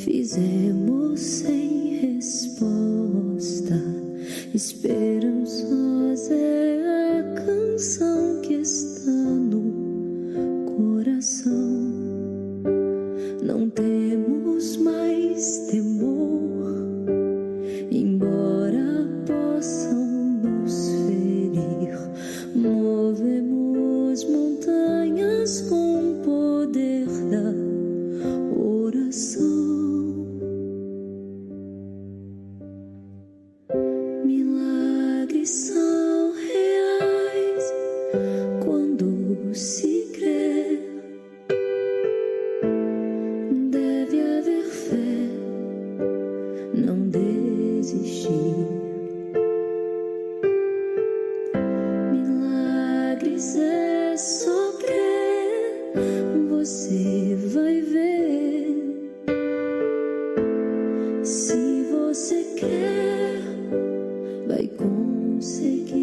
Fizemos sem resposta, esperançosa é a canção que está no coração. Não temos mais temor, embora possam nos ferir. Movemos montanhas com o poder da oração. Milagres são reais quando se crê. Deve haver fé, não desistir. Milagres é só crer, você vai ver. Se você quer, vai conseguir.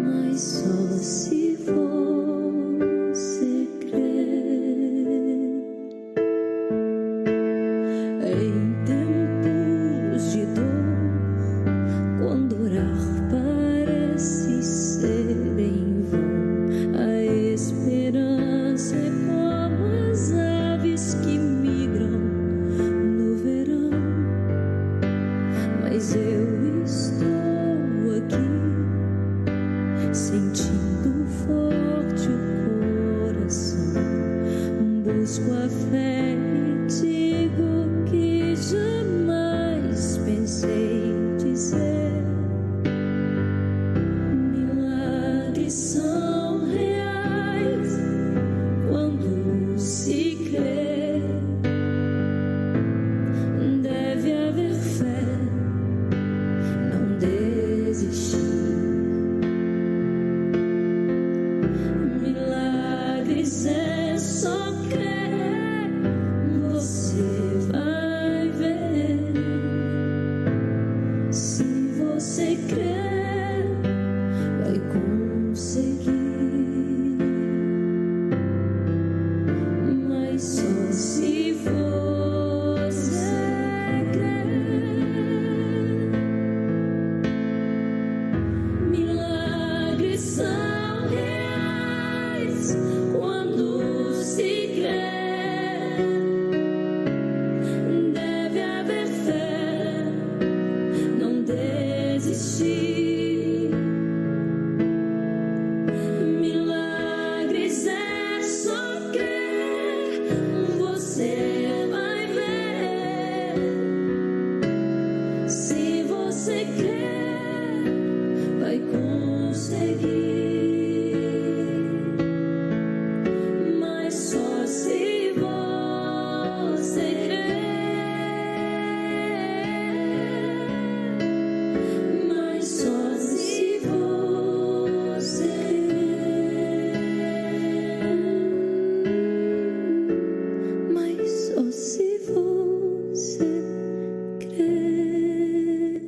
Mas só se você crer. Em tempos de dor, quando orar parece ser em vão, a esperança é como as aves que migram no verão. Mas eu estou aqui, sentindo forte o coração. Busco a fé e digo que jamais pensei dizer. Milagres são reais quando se crê. Deve haver fé, não desistir. Milagres é só crer, você vai ver. Se você crer, vai conseguir. Mas só se você crer. Milagres são reais quando se crê. Deve haver fé, não desistir. Milagres é só crer, você vai ver. Se você crer, vai conseguir. Mas só se você crer. Mas só se você crer. Mas só se você crer.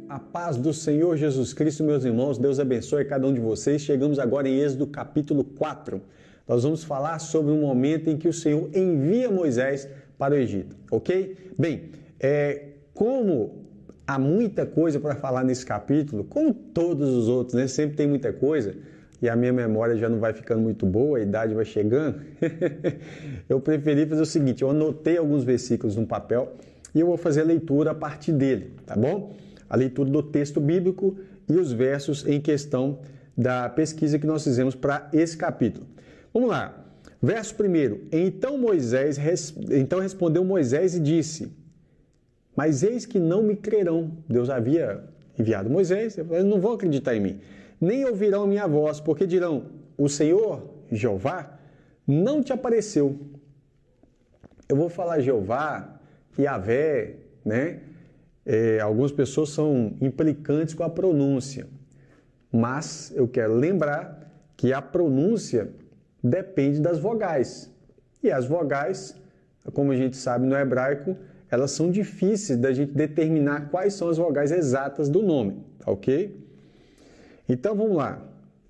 A paz do Senhor Jesus Cristo, meus irmãos, Deus abençoe cada um de vocês. Chegamos agora em Êxodo capítulo 4. Nós vamos falar sobre um momento em que o Senhor envia Moisés para o Egito, ok? Bem, como há muita coisa para falar nesse capítulo, como todos os outros, né? Sempre tem muita coisa e a minha memória já não vai ficando muito boa, a idade vai chegando. Eu preferi fazer o seguinte, eu anotei alguns versículos no papel e eu vou fazer a leitura a partir dele, tá bom? A leitura do texto bíblico e os versos em questão da pesquisa que nós fizemos para esse capítulo. Vamos lá. Verso 1. Então respondeu Moisés e disse: mas eis que não me crerão. Deus havia enviado Moisés, eles não vão acreditar em mim. Nem ouvirão a minha voz, porque dirão: o Senhor, Jeová, não te apareceu. Eu vou falar Jeová, Yahvé, né? Algumas pessoas são implicantes com a pronúncia, mas eu quero lembrar que a pronúncia depende das vogais. E as vogais, como a gente sabe no hebraico, elas são difíceis da gente determinar quais são as vogais exatas do nome, ok? Então vamos lá.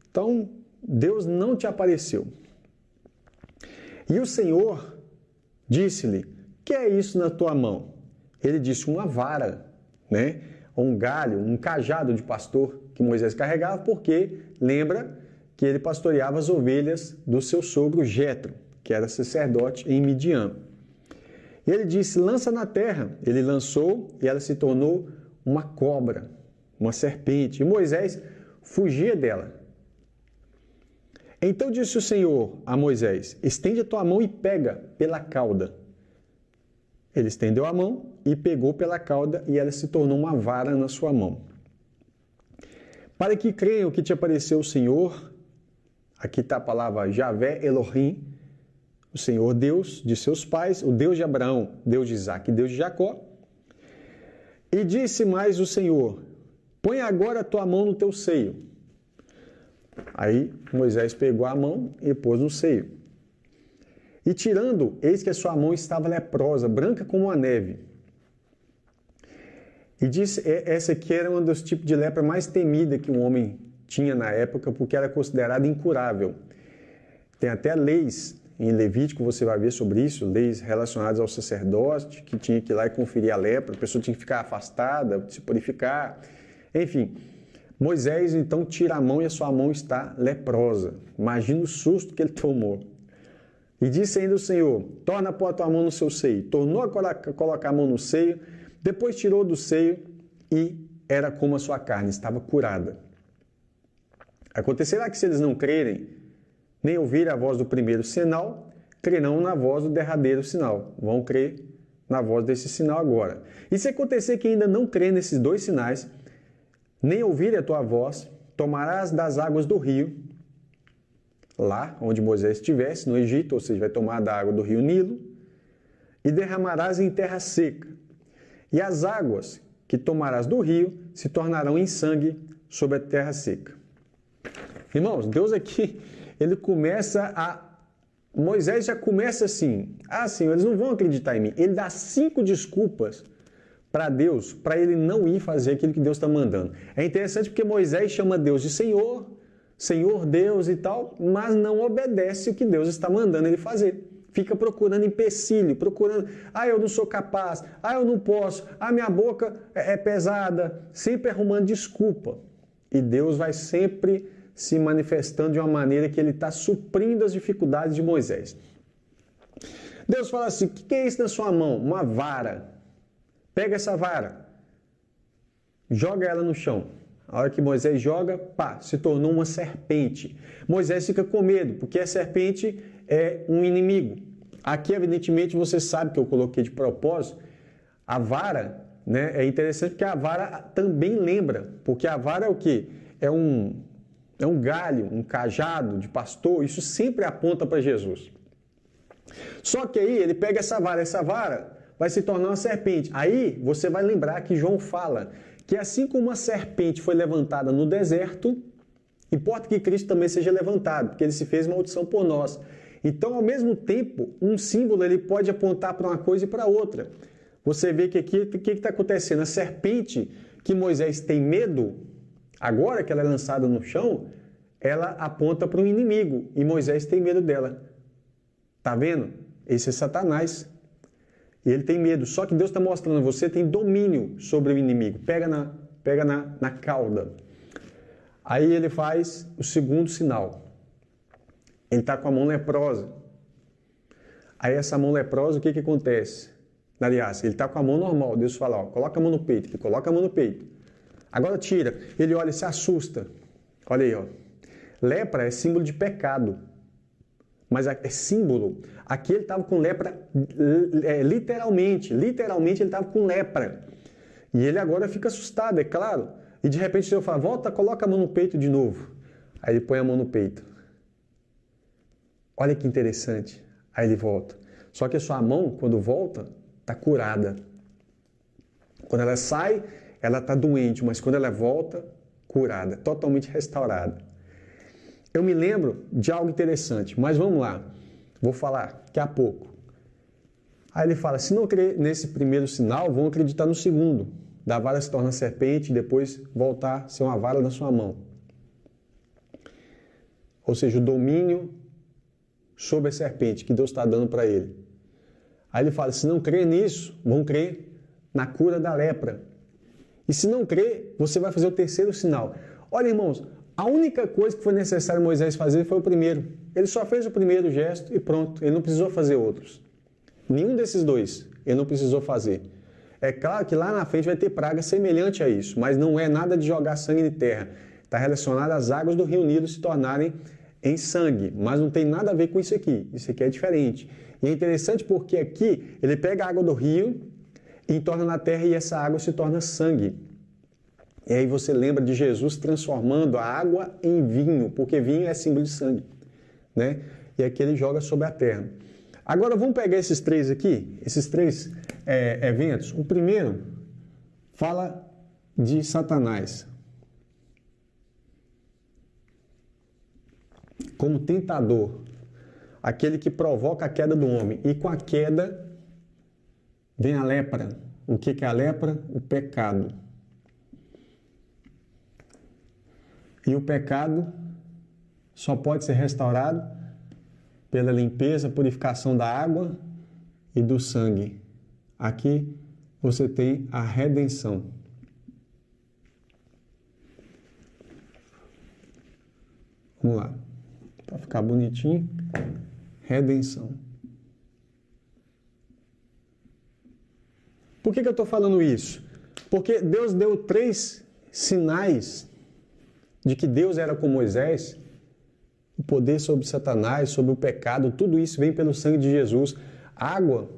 Então, Deus não te apareceu. E o Senhor Disse-lhe: que é isso na tua mão? Ele disse: uma vara, né? Um galho, um cajado de pastor que Moisés carregava, porque lembra que ele pastoreava as ovelhas do seu sogro Jetro, que era sacerdote em Midian. E ele disse: lança na terra. Ele lançou e ela se tornou uma cobra, uma serpente. E Moisés fugia dela. Então disse o Senhor a Moisés: estende a tua mão e pega pela cauda. Ele estendeu a mão e pegou pela cauda, e ela se tornou uma vara na sua mão. Para que creiam que te apareceu o Senhor, aqui está a palavra Javé Elohim, o Senhor Deus de seus pais, o Deus de Abraão, Deus de Isaque e Deus de Jacó. E disse mais o Senhor: põe agora a tua mão no teu seio. Aí Moisés pegou a mão e pôs no seio. E tirando, eis que a sua mão estava leprosa, branca como a neve. E disse, essa aqui era um dos tipos de lepra mais temida que um homem tinha na época, porque era considerada incurável. Tem até leis, em Levítico você vai ver sobre isso, leis relacionadas ao sacerdote, que tinha que ir lá e conferir a lepra, a pessoa tinha que ficar afastada, se purificar, enfim. Moisés então tira a mão e a sua mão está leprosa. Imagina o susto que ele tomou. E disse ainda o Senhor: torna a pôr a tua mão no seu seio. Tornou a colocar a mão no seio, depois tirou do seio e era como a sua carne, estava curada. Acontecerá que se eles não crerem, nem ouvirem a voz do primeiro sinal, crerão na voz do derradeiro sinal. Vão crer na voz desse sinal agora. E se acontecer que ainda não crê nesses dois sinais, nem ouvirem a tua voz, tomarás das águas do rio, lá onde Moisés estivesse, no Egito, ou seja, vai tomar da água do rio Nilo, e derramarás em terra seca. E as águas que tomarás do rio se tornarão em sangue sobre a terra seca. Irmãos, Deus aqui, ele começa Moisés já começa assim: ah, Senhor, eles não vão acreditar em mim. Ele dá 5 desculpas para Deus, para ele não ir fazer aquilo que Deus está mandando. É interessante porque Moisés chama Deus de Senhor, Senhor Deus e tal, mas não obedece o que Deus está mandando ele fazer. Fica procurando empecilho, procurando, eu não sou capaz, eu não posso, minha boca é pesada, sempre arrumando desculpa. E Deus vai sempre se manifestando de uma maneira que ele está suprindo as dificuldades de Moisés. Deus fala assim: o que é isso na sua mão? Uma vara. Pega essa vara, joga ela no chão. A hora que Moisés joga, se tornou uma serpente. Moisés fica com medo, porque a serpente é um inimigo. Aqui, evidentemente, você sabe que eu coloquei de propósito, a vara, né? É interessante porque a vara também lembra, porque a vara é o quê? É um galho, um cajado de pastor, isso sempre aponta para Jesus. Só que aí ele pega essa vara vai se tornar uma serpente. Aí você vai lembrar que João fala que assim como uma serpente foi levantada no deserto, importa que Cristo também seja levantado, porque ele se fez maldição por nós. Então, ao mesmo tempo, um símbolo ele pode apontar para uma coisa e para outra. Você vê que aqui, o que está acontecendo? A serpente que Moisés tem medo, agora que ela é lançada no chão, ela aponta para um inimigo, e Moisés tem medo dela. Está vendo? Esse é Satanás. E ele tem medo. Só que Deus está mostrando, você tem domínio sobre o inimigo. Pega na cauda. Aí ele faz o segundo sinal. Ele está com a mão leprosa. Aí essa mão leprosa, o que acontece? Aliás, ele está com a mão normal. Deus fala, coloca a mão no peito. Ele coloca a mão no peito. Agora tira. Ele olha e se assusta. Olha aí, Lepra é símbolo de pecado. Mas é símbolo. Aqui ele estava com lepra, literalmente ele estava com lepra. E ele agora fica assustado, é claro. E de repente o Senhor fala, volta, coloca a mão no peito de novo. Aí ele põe a mão no peito. Olha que interessante. Aí ele volta. Só que a sua mão, quando volta, está curada. Quando ela sai, ela está doente, mas quando ela volta, curada, totalmente restaurada. Eu me lembro de algo interessante, mas vamos lá. Vou falar daqui a pouco. Aí ele fala, se não crer nesse primeiro sinal, vão acreditar no segundo. Da vara se torna serpente e depois voltar a ser uma vara na sua mão. Ou seja, o domínio sobre a serpente que Deus está dando para ele. Aí ele fala, se não crer nisso, vão crer na cura da lepra. E se não crer, você vai fazer o terceiro sinal. Olha, irmãos, a única coisa que foi necessário Moisés fazer foi o primeiro. Ele só fez o primeiro gesto e pronto, ele não precisou fazer outros. Nenhum desses dois ele não precisou fazer. É claro que lá na frente vai ter praga semelhante a isso, mas não é nada de jogar sangue de terra. Está relacionado às águas do rio Nilo se tornarem em sangue, mas não tem nada a ver com isso aqui. Isso aqui é diferente. E é interessante porque aqui ele pega a água do rio e torna na terra e essa água se torna sangue. E aí você lembra de Jesus transformando a água em vinho, porque vinho é símbolo de sangue, né? E aqui ele joga sobre a terra. Agora vamos pegar esses três aqui, esses três eventos. O primeiro fala de Satanás como tentador, aquele que provoca a queda do homem. E com a queda vem a lepra. O que é a lepra? O pecado. E o pecado só pode ser restaurado pela limpeza, purificação da água e do sangue. Aqui você tem a redenção. Vamos lá. Para ficar bonitinho. Redenção. Por que eu estou falando isso? Porque Deus deu 3 sinais de que Deus era com Moisés. O poder sobre Satanás, sobre o pecado, tudo isso vem pelo sangue de Jesus. Água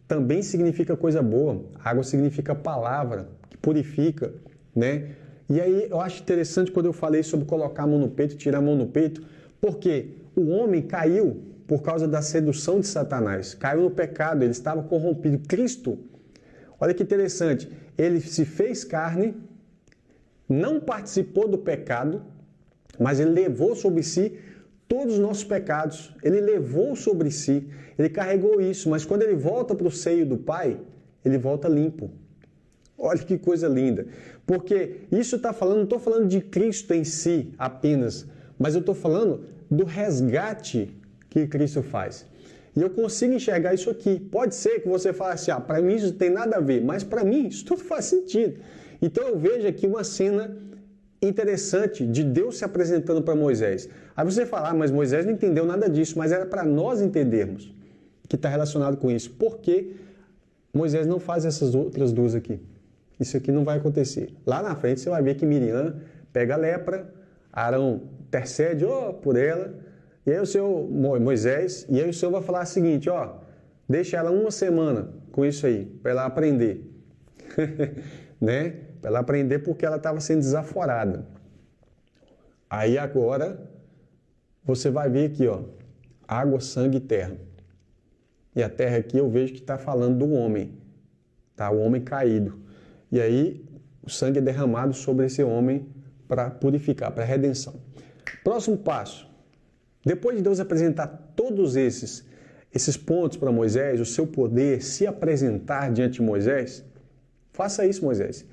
também significa coisa boa. Água significa palavra, que purifica, né? E aí eu acho interessante quando eu falei sobre colocar a mão no peito, tirar a mão no peito, porque o homem caiu por causa da sedução de Satanás. Caiu no pecado, ele estava corrompido. Cristo, olha que interessante, ele se fez carne, não participou do pecado, mas ele levou sobre si todos os nossos pecados, ele levou sobre si, ele carregou isso, mas quando ele volta para o seio do Pai, ele volta limpo. Olha que coisa linda, porque isso está falando, não estou falando de Cristo em si apenas, mas eu estou falando do resgate que Cristo faz. E eu consigo enxergar isso aqui. Pode ser que você fale assim, para mim isso não tem nada a ver, mas para mim isso tudo faz sentido. Então eu vejo aqui uma cena interessante de Deus se apresentando para Moisés. Aí você fala, mas Moisés não entendeu nada disso, mas era para nós entendermos que está relacionado com isso. Por que Moisés não faz essas outras duas aqui? Isso aqui não vai acontecer. Lá na frente você vai ver que Miriam pega a lepra, Arão intercede por ela, e aí o Senhor, Moisés, e aí o Senhor vai falar o seguinte, deixa ela 1 semana com isso aí, para ela aprender. Né? Para ela aprender porque ela estava sendo desaforada. Aí agora, você vai ver aqui, água, sangue e terra. E a terra aqui eu vejo que está falando do homem, tá? O homem caído. E aí o sangue é derramado sobre esse homem para purificar, para redenção. Próximo passo. Depois de Deus apresentar todos esses pontos para Moisés, o seu poder se apresentar diante de Moisés, faça isso, Moisés.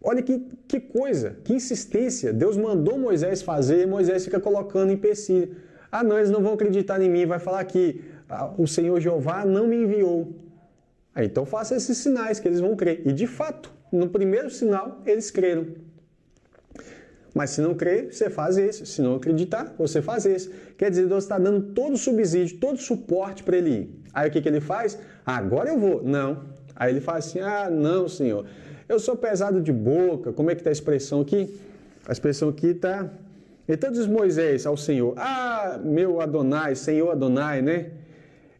Olha que coisa, que insistência. Deus mandou Moisés fazer e Moisés fica colocando empecilho. Não, eles não vão acreditar em mim, vai falar que o Senhor Jeová não me enviou. Então faça esses sinais que eles vão crer. E de fato, no primeiro sinal, eles creram. Mas se não crer, você faz esse. Se não acreditar, você faz esse. Quer dizer, Deus está dando todo o subsídio, todo o suporte para ele ir. Aí o que ele faz? Agora eu vou. Não. Aí ele fala assim, não, Senhor, eu sou pesado de boca. Como é que está a expressão aqui? A expressão aqui está... Então diz Moisés ao Senhor, meu Adonai, Senhor Adonai, né?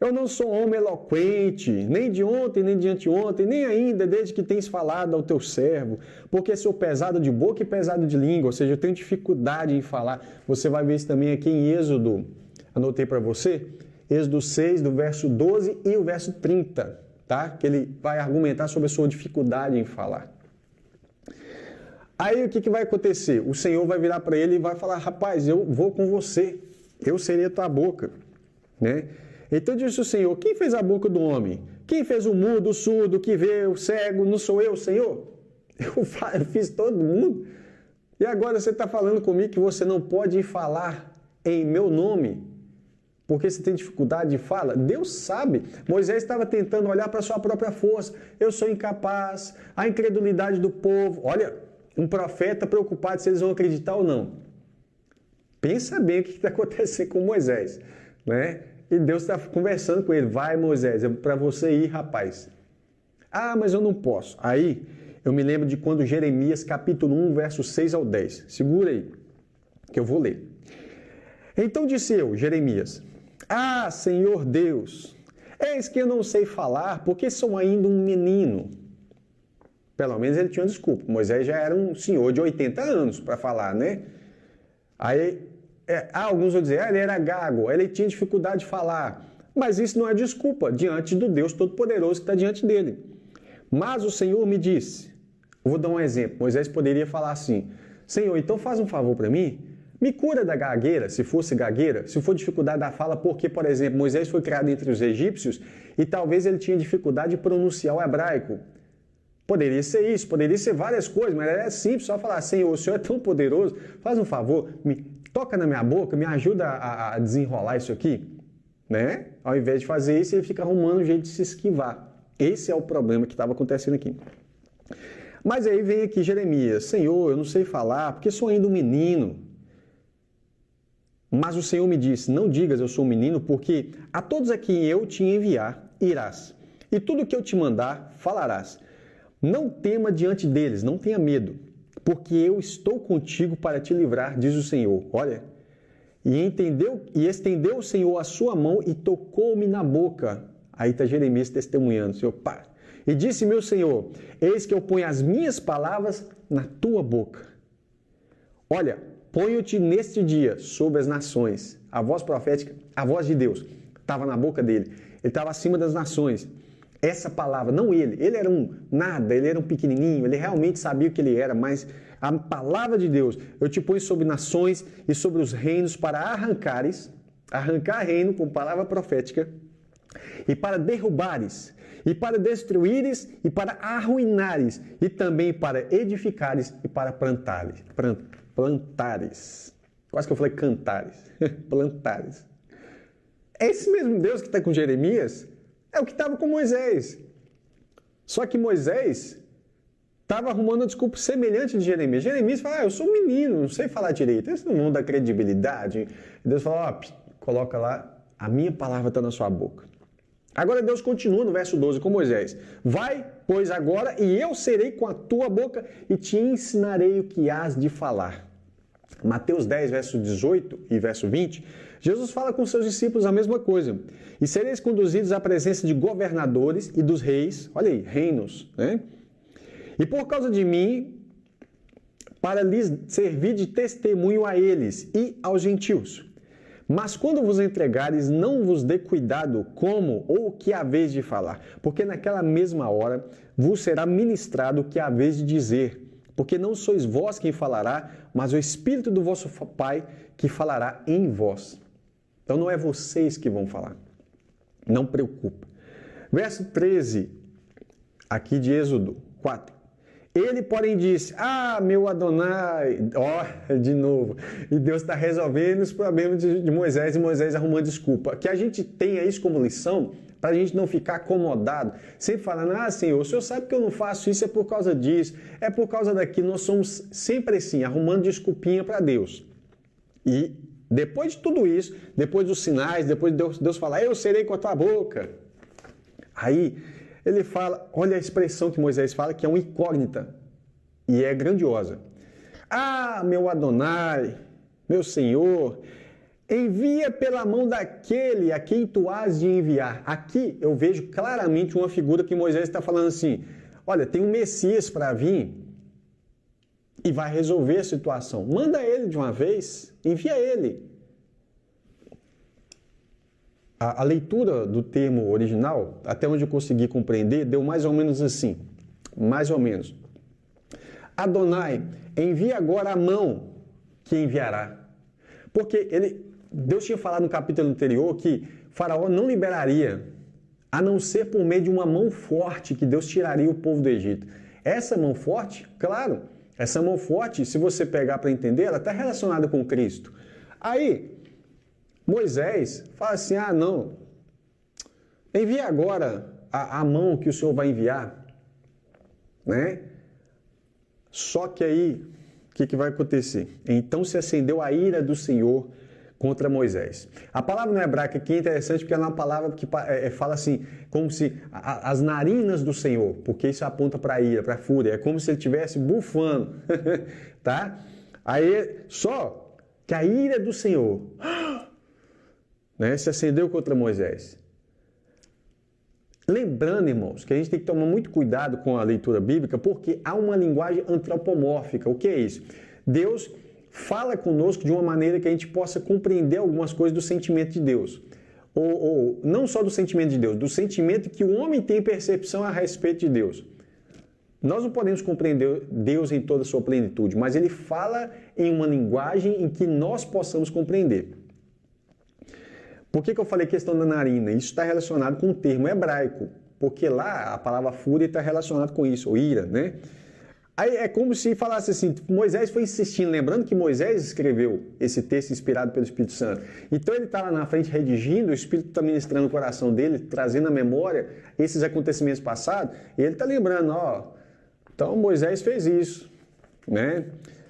Eu não sou homem eloquente, nem de ontem, nem de anteontem, nem ainda desde que tens falado ao teu servo, porque sou pesado de boca e pesado de língua, ou seja, eu tenho dificuldade em falar. Você vai ver isso também aqui em Êxodo, anotei para você, Êxodo 6, do verso 12 e o verso 30, tá? Que ele vai argumentar sobre a sua dificuldade em falar. Aí o que vai acontecer? O Senhor vai virar para ele e vai falar, rapaz, eu vou com você, eu serei a tua boca, né? Então disse o Senhor, quem fez a boca do homem? Quem fez o mudo, o surdo, o que vê, o cego? Não sou eu, Senhor? Eu fiz todo mundo. E agora você está falando comigo que você não pode falar em meu nome? Porque você tem dificuldade de fala? Deus sabe. Moisés estava tentando olhar para a sua própria força. Eu sou incapaz. A incredulidade do povo. Olha, um profeta preocupado se eles vão acreditar ou não. Pensa bem o que está acontecendo com Moisés, né? E Deus está conversando com ele. Vai, Moisés, é para você ir, rapaz. Ah, mas eu não posso. Aí, eu me lembro de quando Jeremias, capítulo 1, versos 6 ao 10. Segura aí, que eu vou ler. Então disse eu, Jeremias, ah, Senhor Deus, eis que eu não sei falar, porque sou ainda um menino. Pelo menos ele tinha uma desculpa. Moisés já era um senhor de 80 anos para falar, né? Aí, alguns vão dizer, ele era gago, ele tinha dificuldade de falar. Mas isso não é desculpa diante do Deus Todo-Poderoso que está diante dele. Mas o Senhor me disse, vou dar um exemplo, Moisés poderia falar assim, Senhor, então faz um favor para mim, me cura da gagueira, se fosse gagueira, se for dificuldade da fala, porque, por exemplo, Moisés foi criado entre os egípcios e talvez ele tinha dificuldade de pronunciar o hebraico. Poderia ser isso, poderia ser várias coisas, mas era simples, só falar, Senhor, o Senhor é tão poderoso, faz um favor, me toca na minha boca, me ajuda a desenrolar isso aqui, né? Ao invés de fazer isso, ele fica arrumando um jeito de se esquivar. Esse é o problema que estava acontecendo aqui. Mas aí vem aqui Jeremias, Senhor, eu não sei falar, porque sou ainda um menino. Mas o Senhor me disse, não digas eu sou um menino, porque a todos a quem eu te enviar, irás. E tudo que eu te mandar, falarás. Não tema diante deles, não tenha medo, porque eu estou contigo para te livrar, diz o Senhor. Olha, e estendeu o Senhor a sua mão e tocou-me na boca. Aí está Jeremias testemunhando, Senhor, pá. E disse meu Senhor, eis que eu ponho as minhas palavras na tua boca. Olha, ponho-te neste dia sobre as nações. A voz profética, a voz de Deus, estava na boca dele. Ele estava acima das nações. Essa palavra, não ele era um nada, ele era um pequenininho, ele realmente sabia o que ele era, mas a palavra de Deus, eu te ponho sobre nações e sobre os reinos para arrancar reino com palavra profética, e para derrubares, e para destruíres, e para arruinares, e também para edificares e para plantares. Quase que eu falei cantares. Plantares. É esse mesmo Deus que está com Jeremias, é o que estava com Moisés. Só que Moisés estava arrumando uma desculpa semelhante de Jeremias. Jeremias fala, eu sou um menino, não sei falar direito. Eles não vão dar credibilidade. E Deus fala, coloca lá, a minha palavra está na sua boca. Agora Deus continua no verso 12 com Moisés. Vai, pois agora, e eu serei com a tua boca e te ensinarei o que hás de falar. Mateus 10, verso 18 e verso 20, Jesus fala com seus discípulos a mesma coisa. E sereis conduzidos à presença de governadores e dos reis, olha aí, reinos, né? E por causa de mim, para lhes servir de testemunho a eles e aos gentios. Mas quando vos entregares, não vos dê cuidado como ou o que haveis de falar, porque naquela mesma hora vos será ministrado o que haveis de dizer. Porque não sois vós quem falará, mas o Espírito do vosso Pai que falará em vós. Então não é vocês que vão falar. Não preocupa. Verso 13, aqui de Êxodo 4. Ele, porém, disse, meu Adonai, de novo. E Deus está resolvendo os problemas de Moisés e Moisés arrumando desculpa. Que a gente tenha isso como lição, para a gente não ficar acomodado, sempre falando, Senhor, o Senhor sabe que eu não faço isso, é por causa disso, é por causa daquilo. Nós somos sempre assim, arrumando desculpinha para Deus. E depois de tudo isso, depois dos sinais, depois de Deus falar, eu serei com a tua boca. Aí ele fala, olha a expressão que Moisés fala, que é uma incógnita, e é grandiosa. Meu Adonai, meu Senhor, envia pela mão daquele a quem tu has de enviar. Aqui eu vejo claramente uma figura que Moisés está falando assim, olha, tem um Messias para vir e vai resolver a situação. Manda ele de uma vez, envia ele. A leitura do termo original, até onde eu consegui compreender, deu mais ou menos assim, mais ou menos. Adonai, envia agora a mão que enviará. Porque Deus tinha falado no capítulo anterior que Faraó não liberaria, a não ser por meio de uma mão forte que Deus tiraria o povo do Egito. Essa mão forte, claro, essa mão forte, se você pegar para entender, ela está relacionada com Cristo. Aí, Moisés fala assim, não, envia agora a mão que o Senhor vai enviar, né? Só que aí, o que vai acontecer? Então se acendeu a ira do Senhor contra Moisés. A palavra no hebraico aqui é interessante porque ela é uma palavra que fala assim, como se as narinas do Senhor, porque isso aponta para a ira, para a fúria, é como se ele estivesse bufando, tá? Aí, só que a ira do Senhor, né, se acendeu contra Moisés. Lembrando, irmãos, que a gente tem que tomar muito cuidado com a leitura bíblica, porque há uma linguagem antropomórfica. O que é isso? Deus fala conosco de uma maneira que a gente possa compreender algumas coisas do sentimento de Deus. Ou não só do sentimento de Deus, do sentimento que o homem tem percepção a respeito de Deus. Nós não podemos compreender Deus em toda a sua plenitude, mas Ele fala em uma linguagem em que nós possamos compreender. Por que eu falei questão da narina? Isso está relacionado com o termo hebraico, porque lá a palavra fúria está relacionada com isso, ou ira, né? Aí é como se falasse assim, Moisés foi insistindo, lembrando que Moisés escreveu esse texto inspirado pelo Espírito Santo. Então ele está lá na frente redigindo, o Espírito está ministrando o coração dele, trazendo à memória esses acontecimentos passados, e ele está lembrando, então Moisés fez isso, né?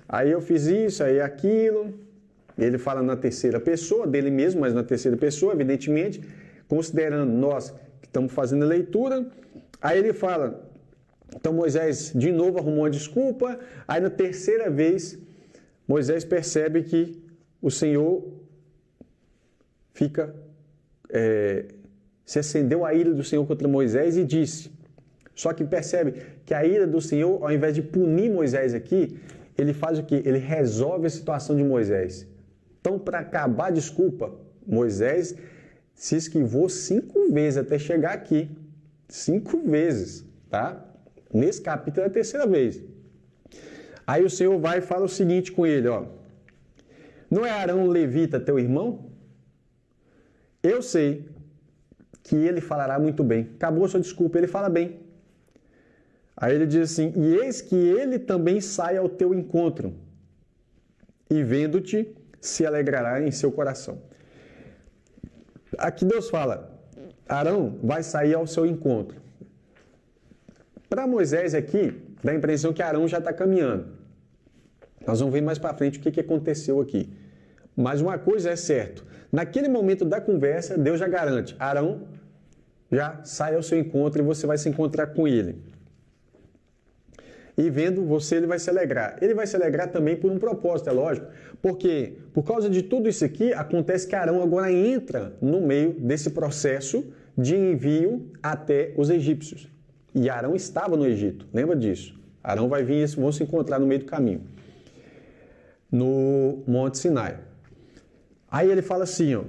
Aí eu fiz isso, aí aquilo. Ele fala na terceira pessoa, dele mesmo, mas na terceira pessoa, evidentemente, considerando nós que estamos fazendo a leitura. Aí ele fala, então Moisés de novo arrumou uma desculpa. Aí na terceira vez, Moisés percebe que o Senhor se acendeu a ira do Senhor contra Moisés e disse. Só que percebe que a ira do Senhor, ao invés de punir Moisés aqui, ele faz o quê? Ele resolve a situação de Moisés. Então, para acabar a desculpa, Moisés se esquivou 5 vezes até chegar aqui. 5 vezes, tá? Nesse capítulo é a terceira vez. Aí o Senhor vai e fala o seguinte com ele, não é Arão levita teu irmão? Eu sei que ele falará muito bem. Acabou a sua desculpa, ele fala bem. Aí ele diz assim, e eis que ele também sai ao teu encontro, e vendo-te, se alegrará em seu coração. Aqui Deus fala, Arão vai sair ao seu encontro. Para Moisés aqui, dá a impressão que Arão já está caminhando. Nós vamos ver mais para frente o que aconteceu aqui. Mas uma coisa é certa, naquele momento da conversa, Deus já garante, Arão já sai ao seu encontro e você vai se encontrar com ele. E vendo você, ele vai se alegrar. Ele vai se alegrar também por um propósito, é lógico. Porque, por causa de tudo isso aqui, acontece que Arão agora entra no meio desse processo de envio até os egípcios. E Arão estava no Egito, lembra disso? Arão vai vir e vão se encontrar no meio do caminho, no Monte Sinai. Aí ele fala assim,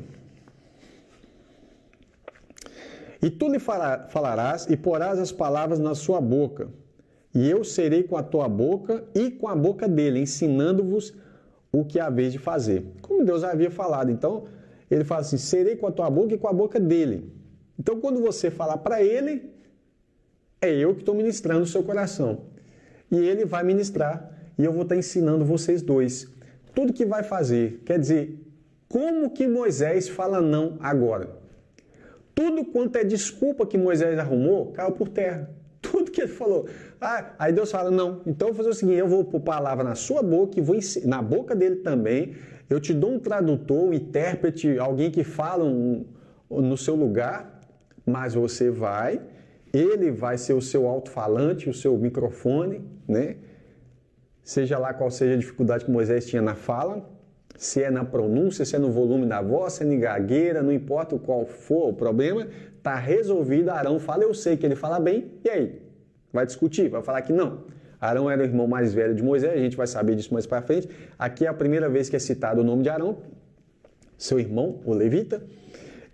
e tu lhe falarás e porás as palavras na sua boca, e eu serei com a tua boca e com a boca dele, ensinando-vos o que haveis de fazer. Como Deus havia falado. Então, ele fala assim, serei com a tua boca e com a boca dele. Então, quando você falar para ele, é eu que estou ministrando o seu coração. E ele vai ministrar, e eu vou estar ensinando vocês dois. Tudo que vai fazer, quer dizer, como que Moisés fala não agora? Tudo quanto é desculpa que Moisés arrumou, caiu por terra. Tudo que ele falou. Aí Deus fala, não, então eu vou fazer o seguinte, eu vou pôr palavra na sua boca e vou na boca dele também. Eu te dou um tradutor, um intérprete, alguém que fala no seu lugar, mas você vai, ele vai ser o seu alto-falante, o seu microfone, né? Seja lá qual seja a dificuldade que Moisés tinha na fala, se é na pronúncia, se é no volume da voz, se é em gagueira, não importa qual for o problema, está resolvido. Arão fala, eu sei que ele fala bem, e aí? Vai discutir, vai falar que não. Arão era o irmão mais velho de Moisés, a gente vai saber disso mais para frente. Aqui é a primeira vez que é citado o nome de Arão, seu irmão, o levita.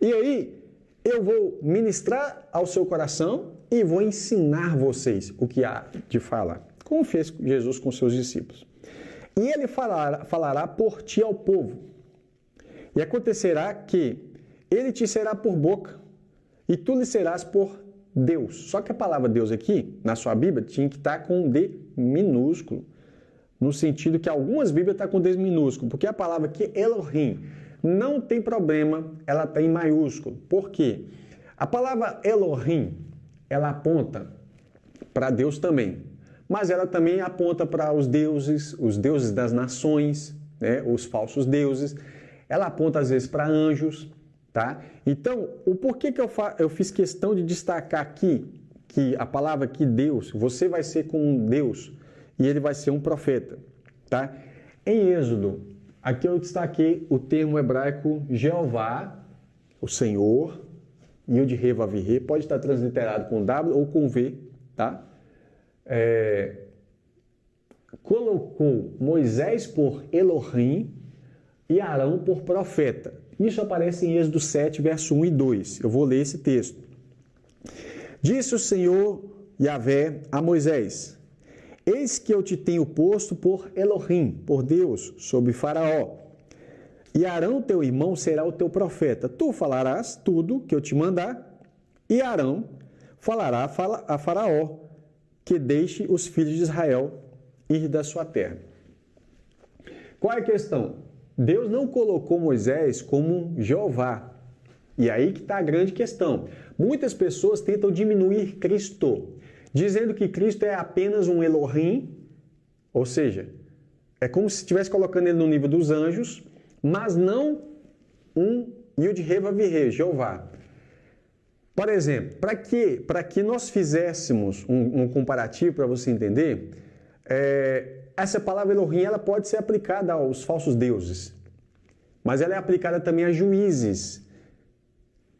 E aí, eu vou ministrar ao seu coração e vou ensinar vocês o que há de falar, como fez Jesus com seus discípulos. E ele falará por ti ao povo. E acontecerá que ele te será por boca, e tu lhe serás por Deus. Só que a palavra Deus aqui, na sua Bíblia, tinha que estar com D minúsculo. No sentido que algumas Bíblias estão com D minúsculo, porque a palavra aqui, Elohim, não tem problema, ela está em maiúsculo. Por quê? A palavra Elohim, ela aponta para Deus também, mas ela também aponta para os deuses das nações, né? Os falsos deuses. Ela aponta às vezes para anjos, tá? Então, o porquê que eu fiz questão de destacar aqui que a palavra aqui Deus, você vai ser com um Deus e ele vai ser um profeta, tá? Em Êxodo, aqui eu destaquei o termo hebraico Jeová, o Senhor, Yud-He-Vav-He, pode estar transliterado com W ou com V, tá? Colocou Moisés por Elohim e Arão por profeta. Isso aparece em Êxodo 7, verso 1 e 2. Eu vou ler esse texto. Disse o Senhor Yahvé a Moisés: Eis que eu te tenho posto por Elohim, por Deus, sobre Faraó. E Arão, teu irmão, será o teu profeta. Tu falarás tudo que eu te mandar, e Arão falará a Faraó, que deixe os filhos de Israel ir da sua terra. Qual é a questão? Deus não colocou Moisés como Jeová. E aí que está a grande questão. Muitas pessoas tentam diminuir Cristo, dizendo que Cristo é apenas um Elohim, ou seja, é como se estivesse colocando ele no nível dos anjos, mas não um Yud-He-Vav-He, Jeová. Por exemplo, para que nós fizéssemos um comparativo para você entender, essa palavra Elohim ela pode ser aplicada aos falsos deuses, mas ela é aplicada também a juízes.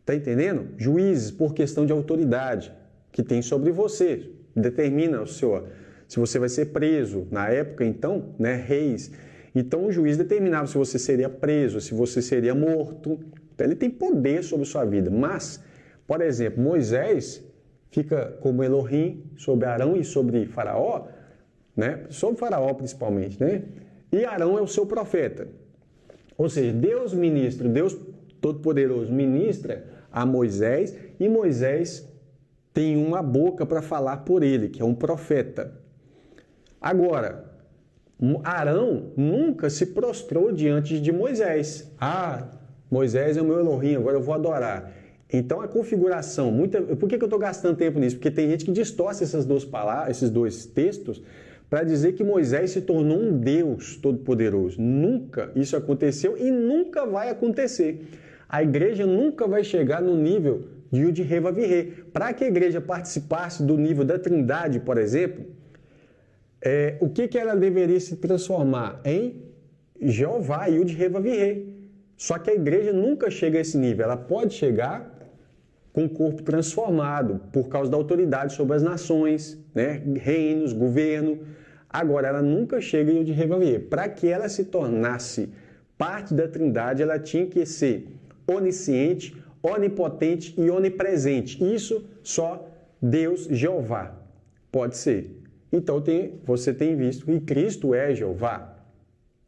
Está entendendo? Juízes por questão de autoridade que tem sobre você, determina se você vai ser preso. Na época, então, né, reis. Então, o juiz determinava se você seria preso, se você seria morto. Então, ele tem poder sobre sua vida. Mas, por exemplo, Moisés fica como Elohim sobre Arão e sobre Faraó, né? Sobre Faraó principalmente, né? E Arão é o seu profeta. Ou seja, Deus ministra, Deus Todo-Poderoso ministra a Moisés e Moisés tem uma boca para falar por ele, que é um profeta. Agora, Arão nunca se prostrou diante de Moisés. Ah, Moisés é o meu Elohim, agora eu vou adorar. Então a configuração, por que eu estou gastando tempo nisso? Porque tem gente que distorce essas duas palavras, esses dois textos, para dizer que Moisés se tornou um Deus todo-poderoso. Nunca isso aconteceu e nunca vai acontecer. A igreja nunca vai chegar no nível de Yud-He-Vav-He. Para que a igreja participasse do nível da Trindade, por exemplo, o que ela deveria se transformar? Em Jeová, Yud-He-Vav-He. Só que a igreja nunca chega a esse nível. Ela pode chegar com o corpo transformado por causa da autoridade sobre as nações, né? Reinos, governo. Agora, ela nunca chega em Yud-He-Vav-He. Para que ela se tornasse parte da Trindade, ela tinha que ser onisciente, onipotente e onipresente. Isso só Deus, Jeová, pode ser. Então, você tem visto que Cristo é Jeová,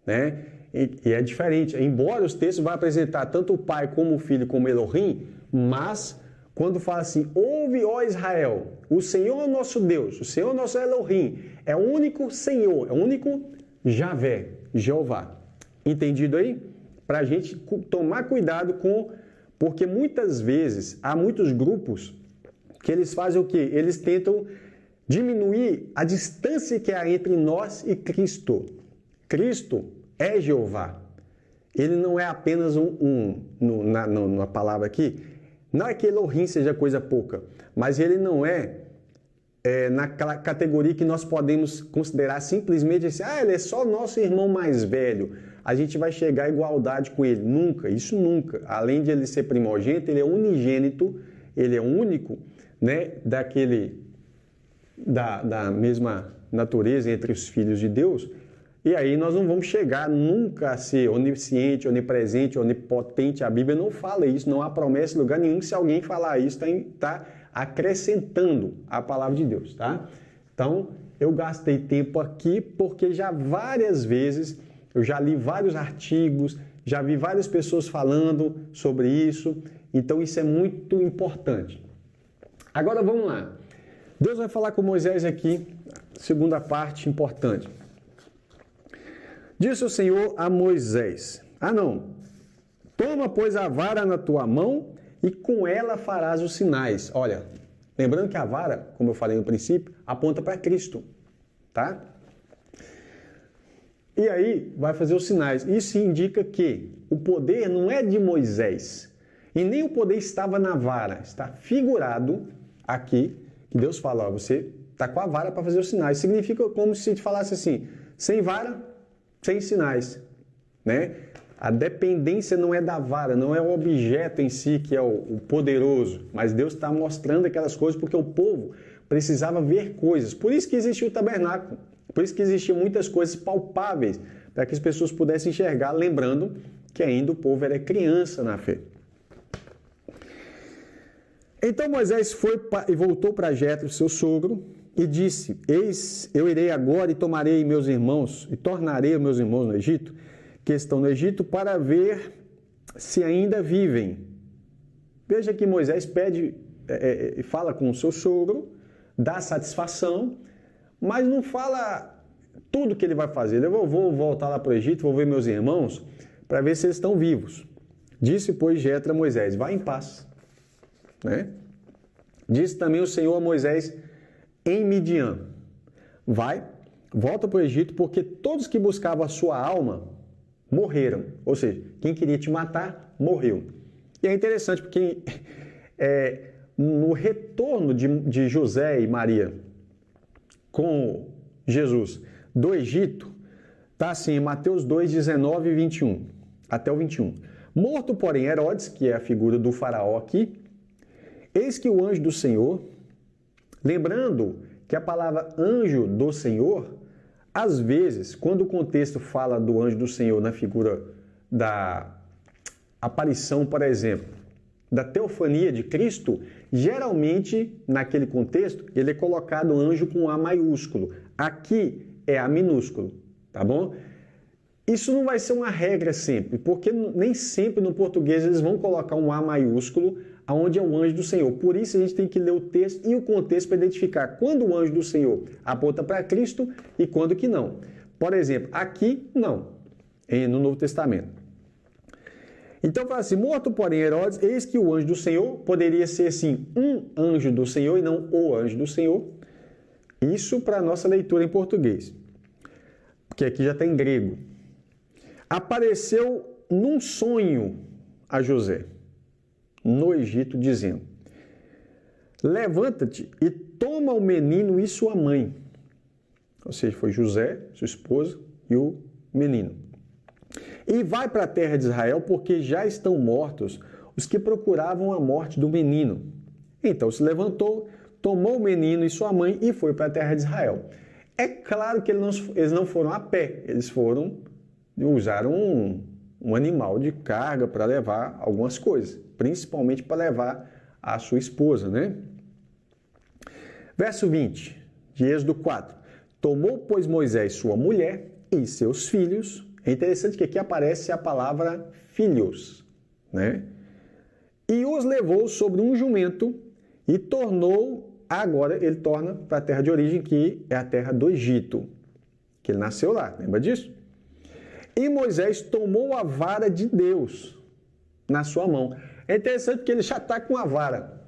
né? E é diferente. Embora os textos vão apresentar tanto o Pai como o Filho como Elohim, mas quando fala assim, ouve, ó Israel, o Senhor é nosso Deus, o Senhor é nosso Elohim, é o único Senhor, é o único Javé, Jeová. Entendido aí? Para a gente tomar cuidado porque muitas vezes há muitos grupos que eles fazem o quê? Eles tentam diminuir a distância que há entre nós e Cristo. Cristo é Jeová. Ele não é apenas na palavra aqui, não é que Elohim seja coisa pouca, mas ele não é naquela categoria que nós podemos considerar simplesmente assim, ele é só nosso irmão mais velho, a gente vai chegar à igualdade com ele. Nunca, isso nunca. Além de ele ser primogênito, ele é unigênito, ele é único, né, da mesma natureza entre os filhos de Deus. E aí nós não vamos chegar nunca a ser onisciente, onipresente, onipotente. A Bíblia não fala isso, não há promessa em lugar nenhum. Se alguém falar isso, está acrescentando a palavra de Deus, tá? Então, eu gastei tempo aqui porque já várias vezes, eu já li vários artigos, já vi várias pessoas falando sobre isso. Então, isso é muito importante. Agora, vamos lá. Deus vai falar com Moisés aqui, segunda parte importante. Disse o Senhor a Moisés. Toma, pois, a vara na tua mão e com ela farás os sinais. Olha, lembrando que a vara, como eu falei no princípio, aponta para Cristo, tá? E aí vai fazer os sinais. Isso indica que o poder não é de Moisés e nem o poder estava na vara. Está figurado aqui que Deus fala, ó, você está com a vara para fazer os sinais. Significa como se te falasse assim, sem vara, sem sinais, né? A dependência não é da vara, não é o objeto em si que é o poderoso, mas Deus está mostrando aquelas coisas porque o povo precisava ver coisas. Por isso que existia o tabernáculo, por isso que existiam muitas coisas palpáveis, para que as pessoas pudessem enxergar, lembrando que ainda o povo era criança na fé. Então Moisés foi e voltou para Jetro, seu sogro, e disse, eis, eu irei agora e tomarei meus irmãos, e tornarei meus irmãos no Egito, que estão no Egito, para ver se ainda vivem. Veja que Moisés pede, fala com o seu sogro, dá satisfação, mas não fala tudo que ele vai fazer. Eu vou voltar lá para o Egito, vou ver meus irmãos, para ver se eles estão vivos. Disse, pois, Jetro a Moisés, vá em paz. Né? Disse também o Senhor a Moisés em Midian, vai, volta para o Egito, porque todos que buscavam a sua alma morreram. Ou seja, quem queria te matar, morreu. E é interessante porque no retorno de José e Maria com Jesus do Egito, está assim em Mateus 2, 19 e 21, até o 21. Morto, porém, Herodes, que é a figura do faraó aqui, eis que o anjo do Senhor, lembrando que a palavra anjo do Senhor, às vezes, quando o contexto fala do anjo do Senhor na figura da aparição, por exemplo, da teofania de Cristo, geralmente, naquele contexto, ele é colocado anjo com A maiúsculo. Aqui é A minúsculo, tá bom? Isso não vai ser uma regra sempre, porque nem sempre no português eles vão colocar um A maiúsculo aonde é o anjo do Senhor. Por isso a gente tem que ler o texto e o contexto para identificar quando o anjo do Senhor aponta para Cristo e quando que não. Por exemplo, aqui não, no Novo Testamento. Então fala assim, morto porém Herodes, eis que o anjo do Senhor, poderia ser assim, um anjo do Senhor e não o anjo do Senhor. Isso para a nossa leitura em português, porque aqui já está em grego. Apareceu num sonho a José, no Egito, dizendo, levanta-te e toma o menino e sua mãe. Ou seja, foi José, sua esposa e o menino. E vai para a terra de Israel, porque já estão mortos os que procuravam a morte do menino. Então se levantou, tomou o menino e sua mãe e foi para a terra de Israel. É claro que eles não foram a pé, eles usaram um animal de carga para levar algumas coisas, principalmente para levar a sua esposa, né? Verso 20, de Êxodo 4. Tomou, pois, Moisés sua mulher e seus filhos. É interessante que aqui aparece a palavra filhos, né? E os levou sobre um jumento e agora ele torna para a terra de origem, que é a terra do Egito, que ele nasceu lá, lembra disso? E Moisés tomou a vara de Deus na sua mão. É interessante porque ele já está com a vara,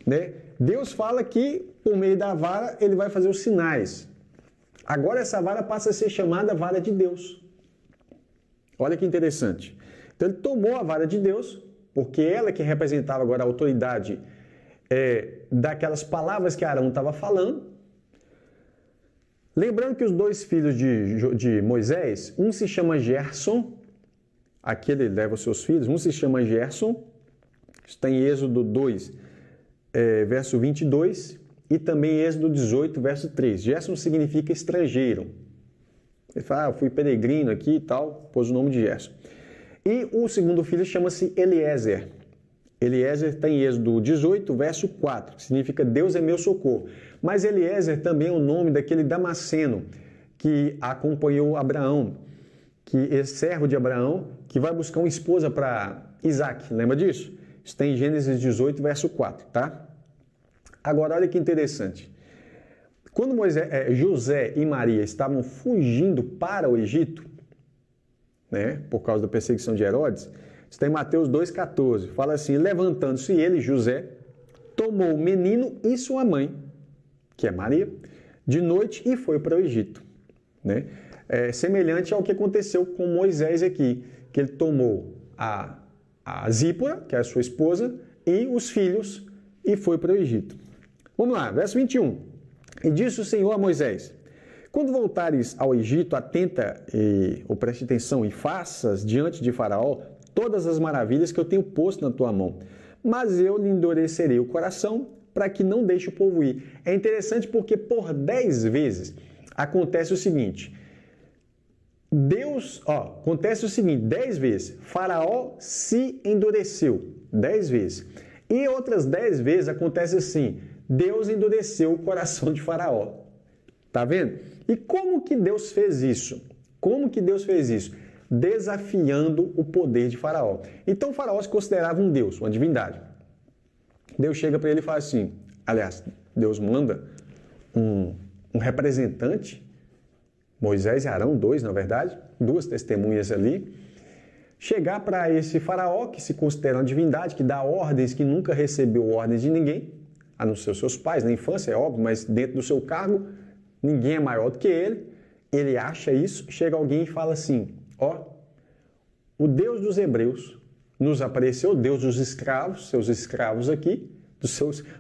né? Deus fala que por meio da vara ele vai fazer os sinais. Agora essa vara passa a ser chamada vara de Deus. Olha que interessante. Então ele tomou a vara de Deus, porque ela que representava agora a autoridade daquelas palavras que Arão estava falando. Lembrando que os dois filhos de Moisés, um se chama Gerson, aqui ele leva os seus filhos, um se chama Gerson, está em Êxodo 2, verso 22, e também Êxodo 18, verso 3. Gerson significa estrangeiro. Ele fala, eu fui peregrino aqui e tal, pôs o nome de Gerson. E o segundo filho chama-se Eliezer. Eliezer está em Êxodo 18, verso 4, que significa Deus é meu socorro. Mas Eliezer também é o nome daquele Damasceno que acompanhou Abraão, que é servo de Abraão, que vai buscar uma esposa para Isaac. Lembra disso? Isso está em Gênesis 18, verso 4, tá? Agora, olha que interessante. Quando José e Maria estavam fugindo para o Egito, né, por causa da perseguição de Herodes, Está em Mateus 2,14. Fala assim: levantando-se ele, José, tomou o menino e sua mãe, que é Maria, de noite e foi para o Egito. Né? É semelhante ao que aconteceu com Moisés aqui, que ele tomou a Zípora, que é a sua esposa, e os filhos e foi para o Egito. Vamos lá, verso 21. E disse o Senhor a Moisés: quando voltares ao Egito, atenta ou preste atenção e faças diante de Faraó todas as maravilhas que eu tenho posto na tua mão. Mas eu lhe endurecerei o coração para que não deixe o povo ir. É interessante porque por 10 vezes acontece o seguinte. Acontece o seguinte, 10 vezes. Faraó se endureceu, 10 vezes. E outras 10 vezes acontece assim, Deus endureceu o coração de Faraó. Tá vendo? E como que Deus fez isso? Como que Deus fez isso? Desafiando o poder de Faraó. Então Faraó se considerava um Deus, uma divindade. Deus chega para ele e fala assim, aliás, Deus manda um representante, Moisés e Arão, na verdade, 2 testemunhas ali, chegar para esse Faraó, que se considera uma divindade, que dá ordens, que nunca recebeu ordens de ninguém, a não ser os seus pais, na infância, é óbvio, mas dentro do seu cargo, ninguém é maior do que ele acha isso, chega alguém e fala assim, o Deus dos hebreus nos apareceu, Deus dos escravos, seus escravos aqui,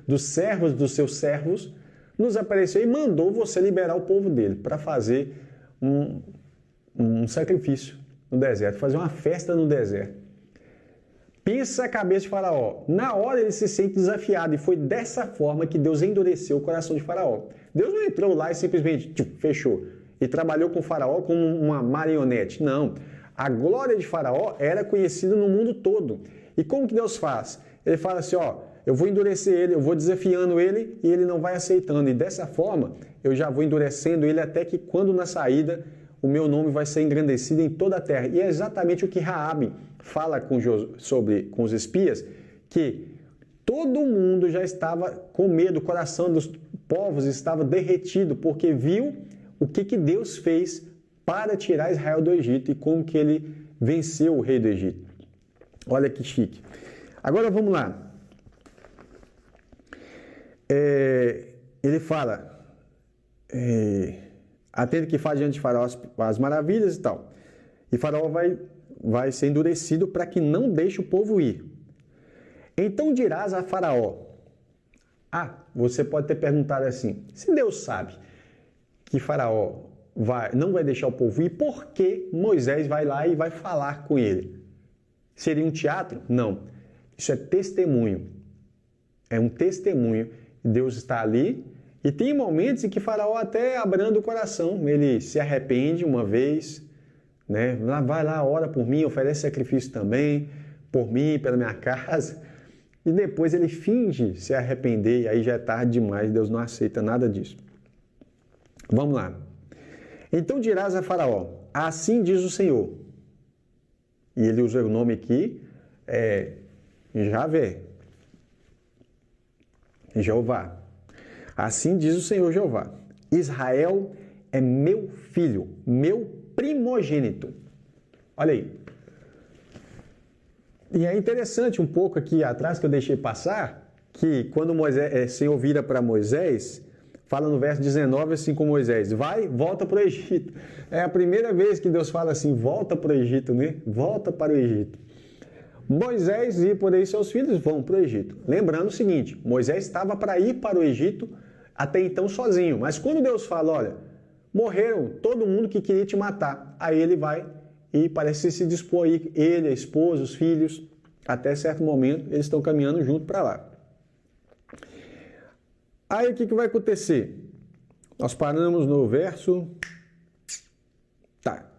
dos servos dos seus servos, nos apareceu e mandou você liberar o povo dele para fazer um sacrifício no deserto, fazer uma festa no deserto. Pensa a cabeça de Faraó. Na hora ele se sente desafiado e foi dessa forma que Deus endureceu o coração de Faraó. Deus não entrou lá e simplesmente fechou e trabalhou com Faraó como uma marionete. Não. A glória de Faraó era conhecida no mundo todo. E como que Deus faz? Ele fala assim, eu vou endurecer ele, eu vou desafiando ele e ele não vai aceitando. E dessa forma, eu já vou endurecendo ele até que quando na saída, o meu nome vai ser engrandecido em toda a terra. E é exatamente o que Raabe fala com os espias, que todo mundo já estava com medo, o coração dos povos estava derretido, porque viu o que Deus fez para tirar Israel do Egito e como que ele venceu o rei do Egito. Olha que chique. Agora vamos lá. Ele fala, atende que faz diante de Faraó as maravilhas e tal. E Faraó vai ser endurecido para que não deixe o povo ir. Então dirás a Faraó, você pode ter perguntado assim, se Deus sabe que Faraó não vai deixar o povo ir, por que Moisés vai lá e vai falar com ele? Seria um teatro? Não. Isso é testemunho. É um testemunho. Deus está ali e tem momentos em que Faraó até abranda o coração. Ele se arrepende uma vez, né? Vai lá, ora por mim, oferece sacrifício também, por mim, pela minha casa. E depois ele finge se arrepender e aí já é tarde demais. Deus não aceita nada disso. Vamos lá. Então dirás a Faraó, assim diz o Senhor. E ele usa o nome aqui, Javé. Jeová. Assim diz o Senhor Jeová. Israel é meu filho, meu primogênito. Olha aí. E é interessante um pouco aqui atrás que eu deixei passar, que quando o Senhor vira para Moisés, fala no verso 19 assim com Moisés, volta para o Egito. É a primeira vez que Deus fala assim, volta para o Egito, né? Volta para o Egito. Moisés e por aí seus filhos vão para o Egito. Lembrando o seguinte, Moisés estava para ir para o Egito até então sozinho. Mas quando Deus fala, olha, morreram todo mundo que queria te matar. Aí ele vai e parece se dispor aí, ele, a esposa, os filhos, até certo momento eles estão caminhando junto para lá. Aí o que vai acontecer? Nós paramos no verso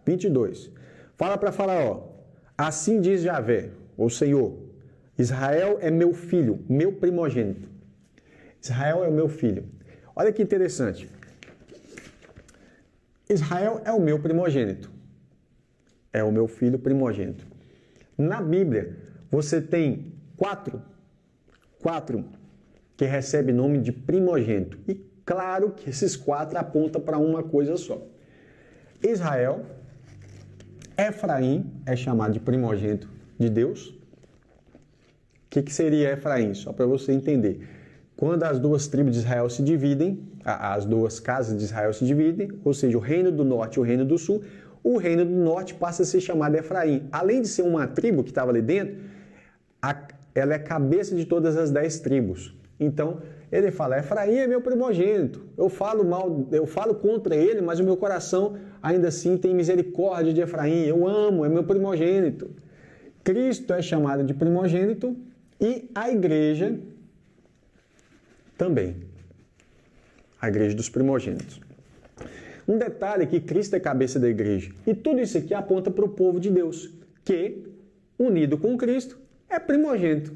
22. Fala para Faraó, assim diz Javé, o Senhor, Israel é meu filho, meu primogênito. Israel é o meu filho. Olha que interessante. Israel é o meu primogênito. É o meu filho primogênito. Na Bíblia, você tem quatro que recebem nome de primogênito. E claro que esses 4 apontam para uma coisa só. Israel, Efraim é chamado de primogênito de Deus. O que seria Efraim? Só para você entender. Quando as duas tribos de Israel se dividem, as duas casas de Israel se dividem, ou seja, o reino do norte e o reino do sul, o reino do norte passa a ser chamado Efraim. Além de ser uma tribo que estava ali dentro, ela é cabeça de todas as 10 tribos. Então, ele fala, Efraim é meu primogênito. Eu falo contra ele, mas o meu coração ainda assim tem misericórdia de Efraim. Eu amo, é meu primogênito. Cristo é chamado de primogênito e a igreja também. A igreja dos primogênitos. Um detalhe é que Cristo é cabeça da igreja. E tudo isso aqui aponta para o povo de Deus, que, unido com Cristo, é primogênito.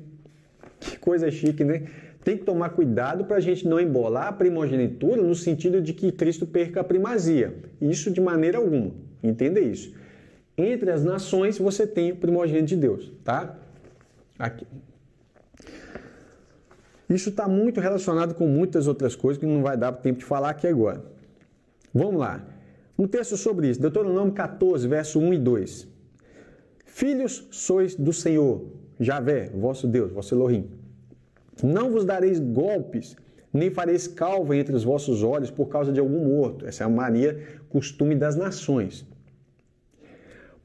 Que coisa chique, né? Tem que tomar cuidado para a gente não embolar a primogenitura no sentido de que Cristo perca a primazia. Isso de maneira alguma. Entenda isso. Entre as nações, você tem o primogênito de Deus, tá? Aqui. Isso está muito relacionado com muitas outras coisas que não vai dar tempo de falar aqui agora. Vamos lá. Um texto sobre isso. Deuteronômio 14, verso 1 e 2. Filhos sois do Senhor, Javé, vosso Deus, vosso Elohim. Não vos dareis golpes, nem fareis calva entre os vossos olhos por causa de algum morto. Essa é a mania, costume das nações.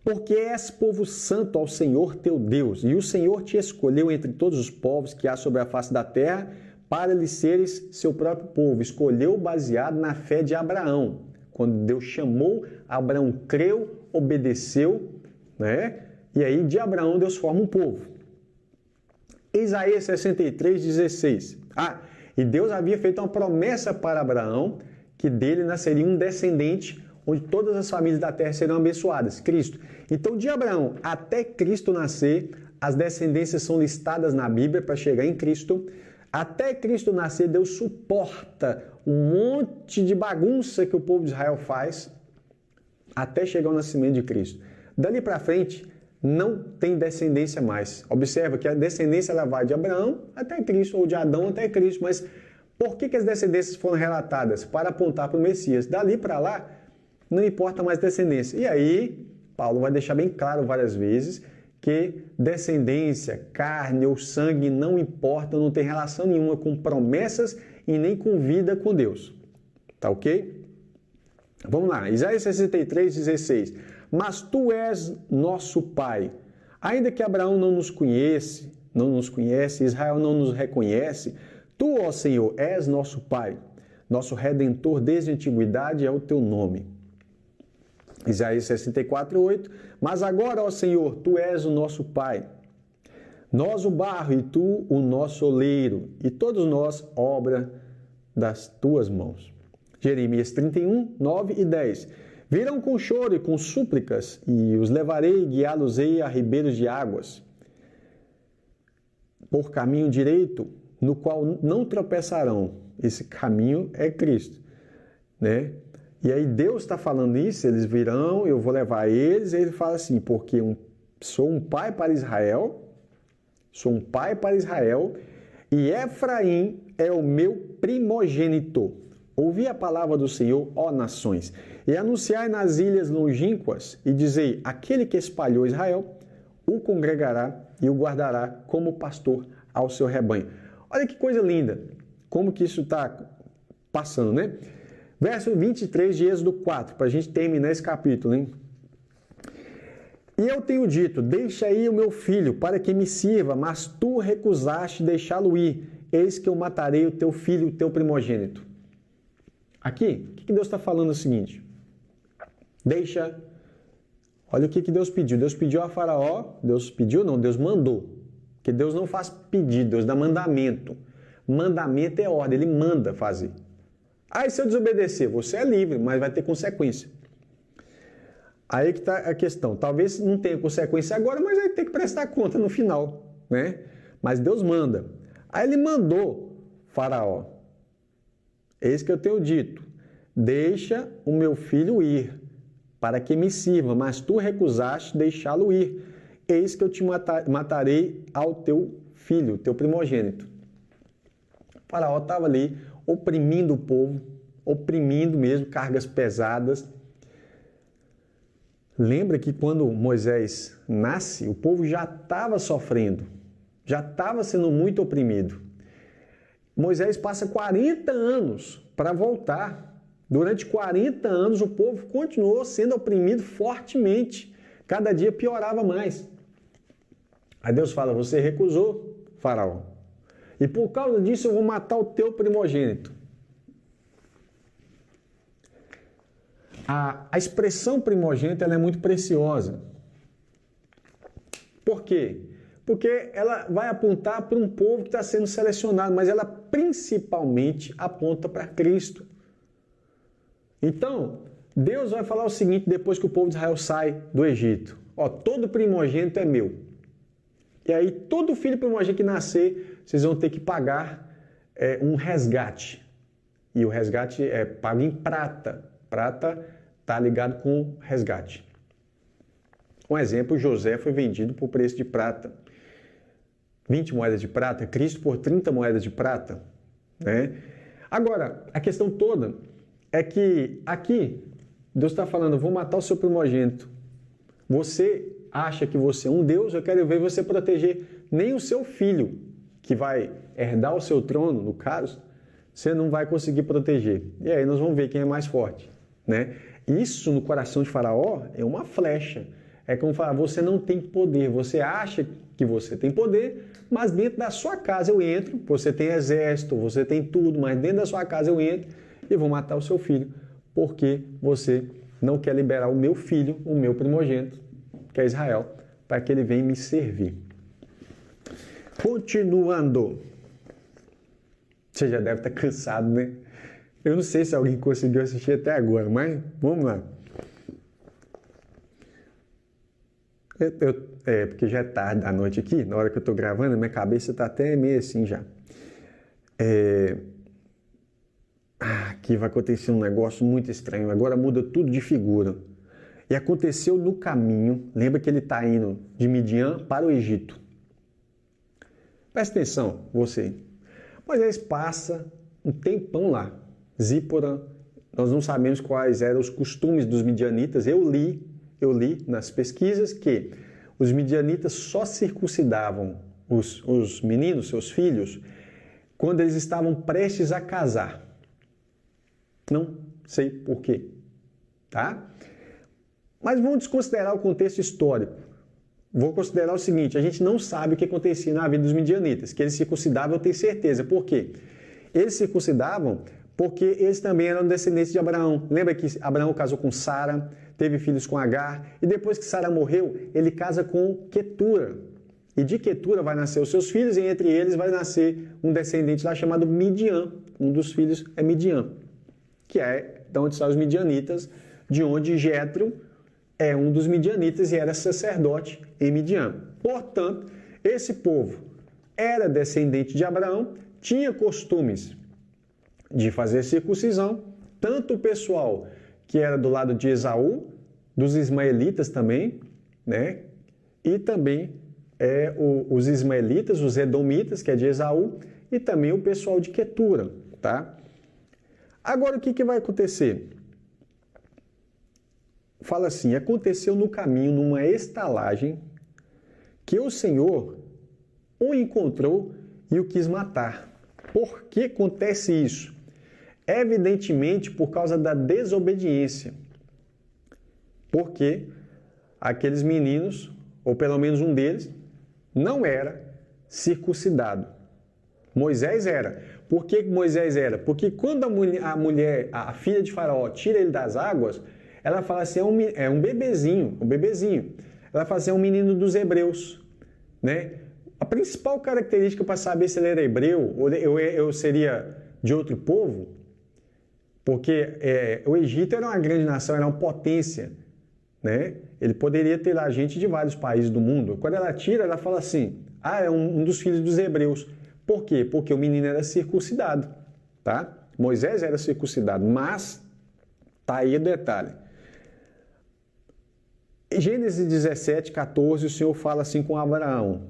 Porque és povo santo ao Senhor teu Deus, e o Senhor te escolheu entre todos os povos que há sobre a face da terra, para lhe seres seu próprio povo. Escolheu baseado na fé de Abraão. Quando Deus chamou, Abraão creu, obedeceu, né? E aí de Abraão Deus forma um povo. Isaías 63, 16. E Deus havia feito uma promessa para Abraão, que dele nasceria um descendente, onde todas as famílias da terra serão abençoadas, Cristo. Então, de Abraão até Cristo nascer, as descendências são listadas na Bíblia para chegar em Cristo. Até Cristo nascer, Deus suporta um monte de bagunça que o povo de Israel faz até chegar ao nascimento de Cristo. Dali para frente, não tem descendência mais. Observa que a descendência ela vai de Abraão até Cristo, ou de Adão até Cristo. Mas por que as descendências foram relatadas? Para apontar para o Messias. Dali para lá, não importa mais descendência. E aí, Paulo vai deixar bem claro várias vezes que descendência, carne ou sangue não importa, não tem relação nenhuma com promessas e nem com vida com Deus. Tá ok? Vamos lá, Isaías 63, 16. Mas tu és nosso Pai. Ainda que Abraão não nos conhece, Israel não nos reconhece, tu, ó Senhor, és nosso Pai. Nosso Redentor desde a antiguidade é o teu nome. Isaías 64, 8. Mas agora, ó Senhor, tu és o nosso Pai. Nós o barro e tu o nosso oleiro, e todos nós obra das tuas mãos. Jeremias 31, 9 e 10. Virão com choro e com súplicas, e os levarei e guiá-los-ei a ribeiros de águas, por caminho direito, no qual não tropeçarão. Esse caminho é Cristo, né? E aí Deus está falando isso, eles virão, eu vou levar eles, e ele fala assim, porque sou um pai para Israel, e Efraim é o meu primogênito. Ouvi a palavra do Senhor, ó nações, e anunciai nas ilhas longínquas, e dizei, aquele que espalhou Israel, o congregará e o guardará como pastor ao seu rebanho. Olha que coisa linda, como que isso está passando, né? Verso 23 de Êxodo 4, para a gente terminar esse capítulo, hein? E eu tenho dito, deixa aí o meu filho, para que me sirva, mas tu recusaste deixá-lo ir. Eis que eu matarei o teu filho, o teu primogênito. Aqui, o que Deus está falando é o seguinte. Olha o que Deus pediu. Deus pediu a Faraó, Deus mandou. Porque Deus não faz pedido, Deus dá mandamento. Mandamento é ordem, Ele manda fazer. Aí se eu desobedecer, você é livre, mas vai ter consequência. Aí que está a questão. Talvez não tenha consequência agora, mas vai ter que prestar conta no final, né? Mas Deus manda. Aí Ele mandou Faraó. Eis que eu tenho dito, deixa o meu filho ir, para que me sirva, mas tu recusaste deixá-lo ir. Eis que eu te matarei ao teu filho, teu primogênito. O Faraó estava ali, oprimindo o povo, oprimindo mesmo, cargas pesadas. Lembra que quando Moisés nasce, o povo já estava sofrendo, já estava sendo muito oprimido. Moisés passa 40 anos para voltar. Durante 40 anos o povo continuou sendo oprimido fortemente. Cada dia piorava mais. Aí Deus fala, você recusou, Faraó. E por causa disso eu vou matar o teu primogênito. A expressão primogênito ela é muito preciosa. Por quê? Porque ela vai apontar para um povo que está sendo selecionado, mas ela principalmente aponta para Cristo. Então, Deus vai falar o seguinte depois que o povo de Israel sai do Egito. Ó, todo primogênito é meu. E aí, todo filho primogênito que nascer, vocês vão ter que pagar um resgate. E o resgate é pago em prata. Prata está ligado com resgate. Um exemplo, José foi vendido por preço de prata. 20 moedas de prata, Cristo por 30 moedas de prata. Né? Agora, a questão toda é que aqui, Deus está falando, vou matar o seu primogênito. Você acha que você é um Deus, eu quero ver você proteger nem o seu filho, que vai herdar o seu trono, no caso, você não vai conseguir proteger. E aí nós vamos ver quem é mais forte. Né? Isso no coração de Faraó é uma flecha. É como falar, você não tem poder, você acha que você tem poder, mas dentro da sua casa eu entro, você tem exército, você tem tudo, mas dentro da sua casa eu entro e vou matar o seu filho, porque você não quer liberar o meu filho, o meu primogênito, que é Israel, para que ele venha me servir. Continuando. Você já deve estar cansado, né? Eu não sei se alguém conseguiu assistir até agora, mas vamos lá. Porque já é tarde da noite aqui, na hora que eu estou gravando, minha cabeça está até meio assim já. Aqui vai acontecer um negócio muito estranho, agora muda tudo de figura. E aconteceu no caminho, lembra que ele está indo de Midian para o Egito. Presta atenção, você. Moisés passa um tempão lá. Zípora, nós não sabemos quais eram os costumes dos midianitas. Eu li nas pesquisas que os midianitas só circuncidavam os meninos, seus filhos, quando eles estavam prestes a casar. Não sei por quê, tá? Mas vamos desconsiderar o contexto histórico. Vou considerar o seguinte, a gente não sabe o que acontecia na vida dos midianitas, que eles circuncidavam, eu tenho certeza. Por quê? Eles circuncidavam porque eles também eram descendentes de Abraão. Lembra que Abraão casou com Sara, teve filhos com Agar, e depois que Sara morreu, ele casa com Quetura. E de Quetura vai nascer os seus filhos, e entre eles vai nascer um descendente lá chamado Midian. Um dos filhos é Midian, que é de onde são os midianitas, de onde Jetro é um dos midianitas e era sacerdote em Midian. Portanto, esse povo era descendente de Abraão, tinha costumes de fazer circuncisão, tanto o pessoal que era do lado de Esaú, dos ismaelitas também, né? E também os ismaelitas, os edomitas, que é de Esaú, e também o pessoal de Quetura, tá? Agora, o que vai acontecer? Fala assim, aconteceu no caminho, numa estalagem, que o Senhor o encontrou e o quis matar. Por que acontece isso? Evidentemente por causa da desobediência. Porque aqueles meninos, ou pelo menos um deles, não era circuncidado. Moisés era. Por que Moisés era? Porque quando a filha de Faraó tira ele das águas, ela fala assim, é um bebezinho. Ela fala assim, é um menino dos hebreus, né? A principal característica para saber se ele era hebreu ou eu seria de outro povo, porque o Egito era uma grande nação, era uma potência, né? Ele poderia ter lá gente de vários países do mundo. Quando ela tira, ela fala assim, é um dos filhos dos hebreus. Por quê? Porque o menino era circuncidado, tá? Moisés era circuncidado, mas tá aí o detalhe. Em Gênesis 17, 14, o Senhor fala assim com Abraão.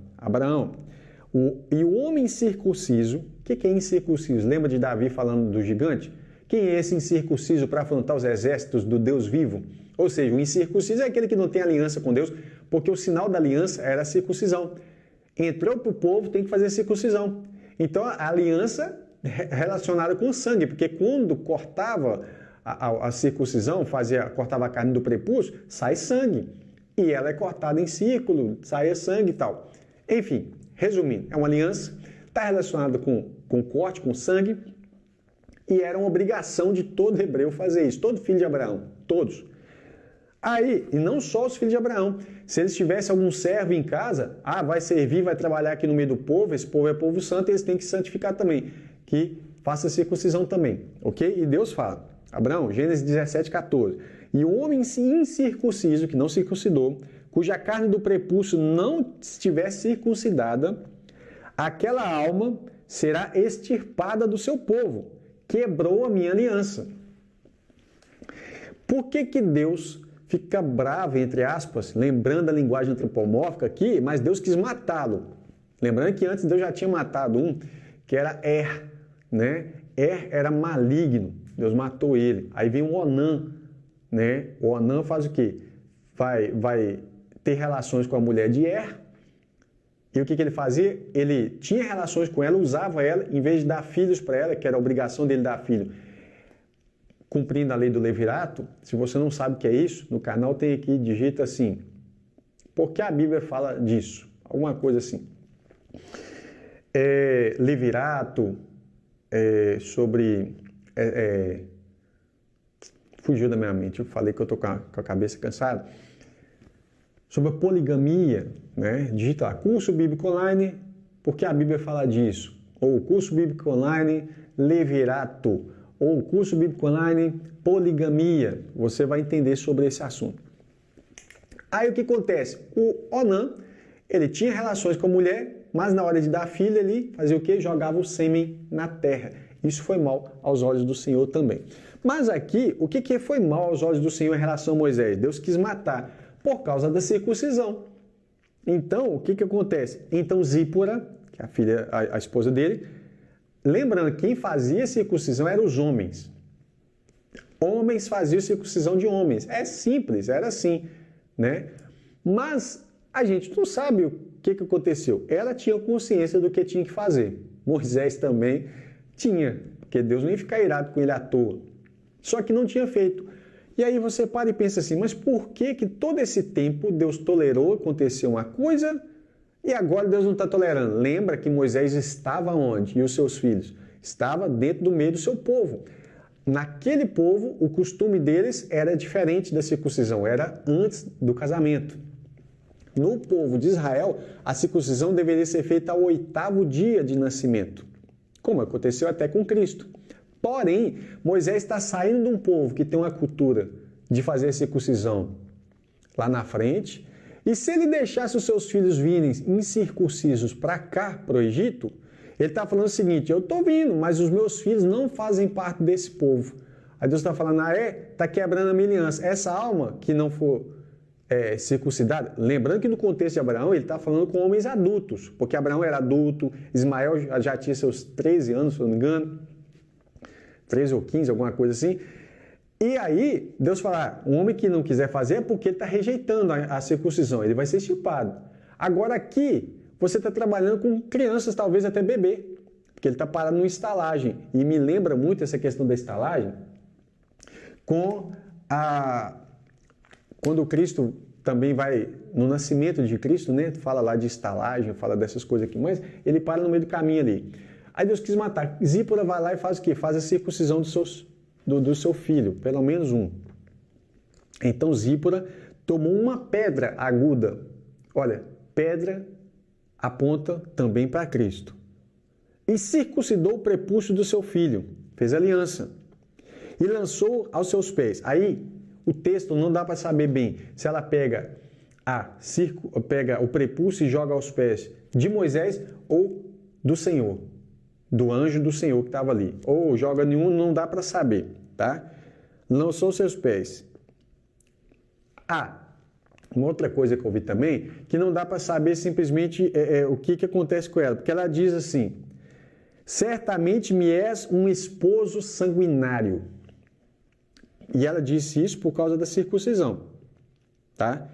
E o homem incircunciso, o que é incircunciso? Lembra de Davi falando do gigante? Quem é esse incircunciso para afrontar os exércitos do Deus vivo? Ou seja, o incircunciso é aquele que não tem aliança com Deus, porque o sinal da aliança era a circuncisão. Entrou para o povo, tem que fazer circuncisão. Então, a aliança é relacionada com o sangue, porque quando cortava a circuncisão, cortava a carne do prepúcio, sai sangue. E ela é cortada em círculo, sai sangue e tal. Enfim, resumindo, é uma aliança, está relacionada com corte, com sangue, e era uma obrigação de todo hebreu fazer isso, todo filho de Abraão, todos. Aí, e não só os filhos de Abraão, se eles tivessem algum servo em casa, vai servir, vai trabalhar aqui no meio do povo, esse povo é povo santo, eles têm que santificar também, que faça circuncisão também, ok? E Deus fala, Abraão, Gênesis 17, 14, e o homem incircunciso, que não circuncidou, cuja carne do prepúcio não estiver circuncidada, aquela alma será extirpada do seu povo, quebrou a minha aliança. Por que Deus fica bravo, entre aspas, lembrando a linguagem antropomórfica aqui, mas Deus quis matá-lo? Lembrando que antes Deus já tinha matado um, que era Er, né? Er era maligno, Deus matou ele. Aí vem o Onã, né? O Onã faz o quê? Vai ter relações com a mulher de Er, e o que ele fazia? Ele tinha relações com ela, usava ela, em vez de dar filhos para ela, que era a obrigação dele dar filho, cumprindo a lei do levirato. Se você não sabe o que é isso, no canal tem aqui, digita assim, porque a Bíblia fala disso, alguma coisa assim. Levirato, fugiu da minha mente, eu falei que eu estou com a cabeça cansada. Sobre a poligamia, né? Digita lá, curso bíblico online, porque a Bíblia fala disso. Ou curso bíblico online, levirato. Ou curso bíblico online, poligamia. Você vai entender sobre esse assunto. Aí o que acontece? O Onã, ele tinha relações com a mulher, mas na hora de dar filho, ele fazia o quê? Jogava o sêmen na terra. Isso foi mal aos olhos do Senhor também. Mas aqui, o que foi mal aos olhos do Senhor em relação a Moisés? Deus quis matar por causa da circuncisão. Então, o que acontece? Então, Zípora, que é a esposa dele, lembrando, quem fazia circuncisão eram os homens. Homens faziam circuncisão de homens. É simples, era assim, né? Mas a gente não sabe o que aconteceu. Ela tinha consciência do que tinha que fazer. Moisés também tinha, porque Deus não ia ficar irado com ele à toa. Só que não tinha feito. E aí você para e pensa assim, mas por que todo esse tempo Deus tolerou, aconteceu uma coisa, e agora Deus não está tolerando? Lembra que Moisés estava onde? E os seus filhos? Estava dentro do meio do seu povo. Naquele povo, o costume deles era diferente da circuncisão, era antes do casamento. No povo de Israel, a circuncisão deveria ser feita ao 8º dia de nascimento, como aconteceu até com Cristo. Porém, Moisés está saindo de um povo que tem uma cultura de fazer circuncisão lá na frente, e se ele deixasse os seus filhos virem incircuncisos para cá, para o Egito, ele está falando o seguinte, eu estou vindo, mas os meus filhos não fazem parte desse povo. Aí Deus está falando, está quebrando a minha aliança. Essa alma que não for circuncidada, lembrando que no contexto de Abraão, ele está falando com homens adultos, porque Abraão era adulto, Ismael já tinha seus 13 anos, se eu não me engano, 13 ou 15, alguma coisa assim. E aí, Deus fala, um homem que não quiser fazer é porque ele está rejeitando a circuncisão, ele vai ser chipado. Agora aqui, você está trabalhando com crianças, talvez até bebê, porque ele está parado numa estalagem. E me lembra muito essa questão da estalagem quando Cristo também vai, no nascimento de Cristo, né? Fala lá de estalagem, fala dessas coisas aqui, mas ele para no meio do caminho ali. Aí Deus quis matar. Zípora vai lá e faz o quê? Faz a circuncisão do seu filho, pelo menos um. Então Zípora tomou uma pedra aguda. Olha, pedra aponta também para Cristo. E circuncidou o prepúcio do seu filho. Fez aliança. E lançou aos seus pés. Aí, o texto não dá para saber bem se ela pega o prepúcio e joga aos pés de Moisés ou do Senhor. Do anjo do Senhor que estava ali. Ou joga nenhum, não dá para saber, tá? Lançou seus pés. Uma outra coisa que eu vi também, que não dá para saber simplesmente o que acontece com ela, porque ela diz assim, certamente me és um esposo sanguinário. E ela disse isso por causa da circuncisão, tá?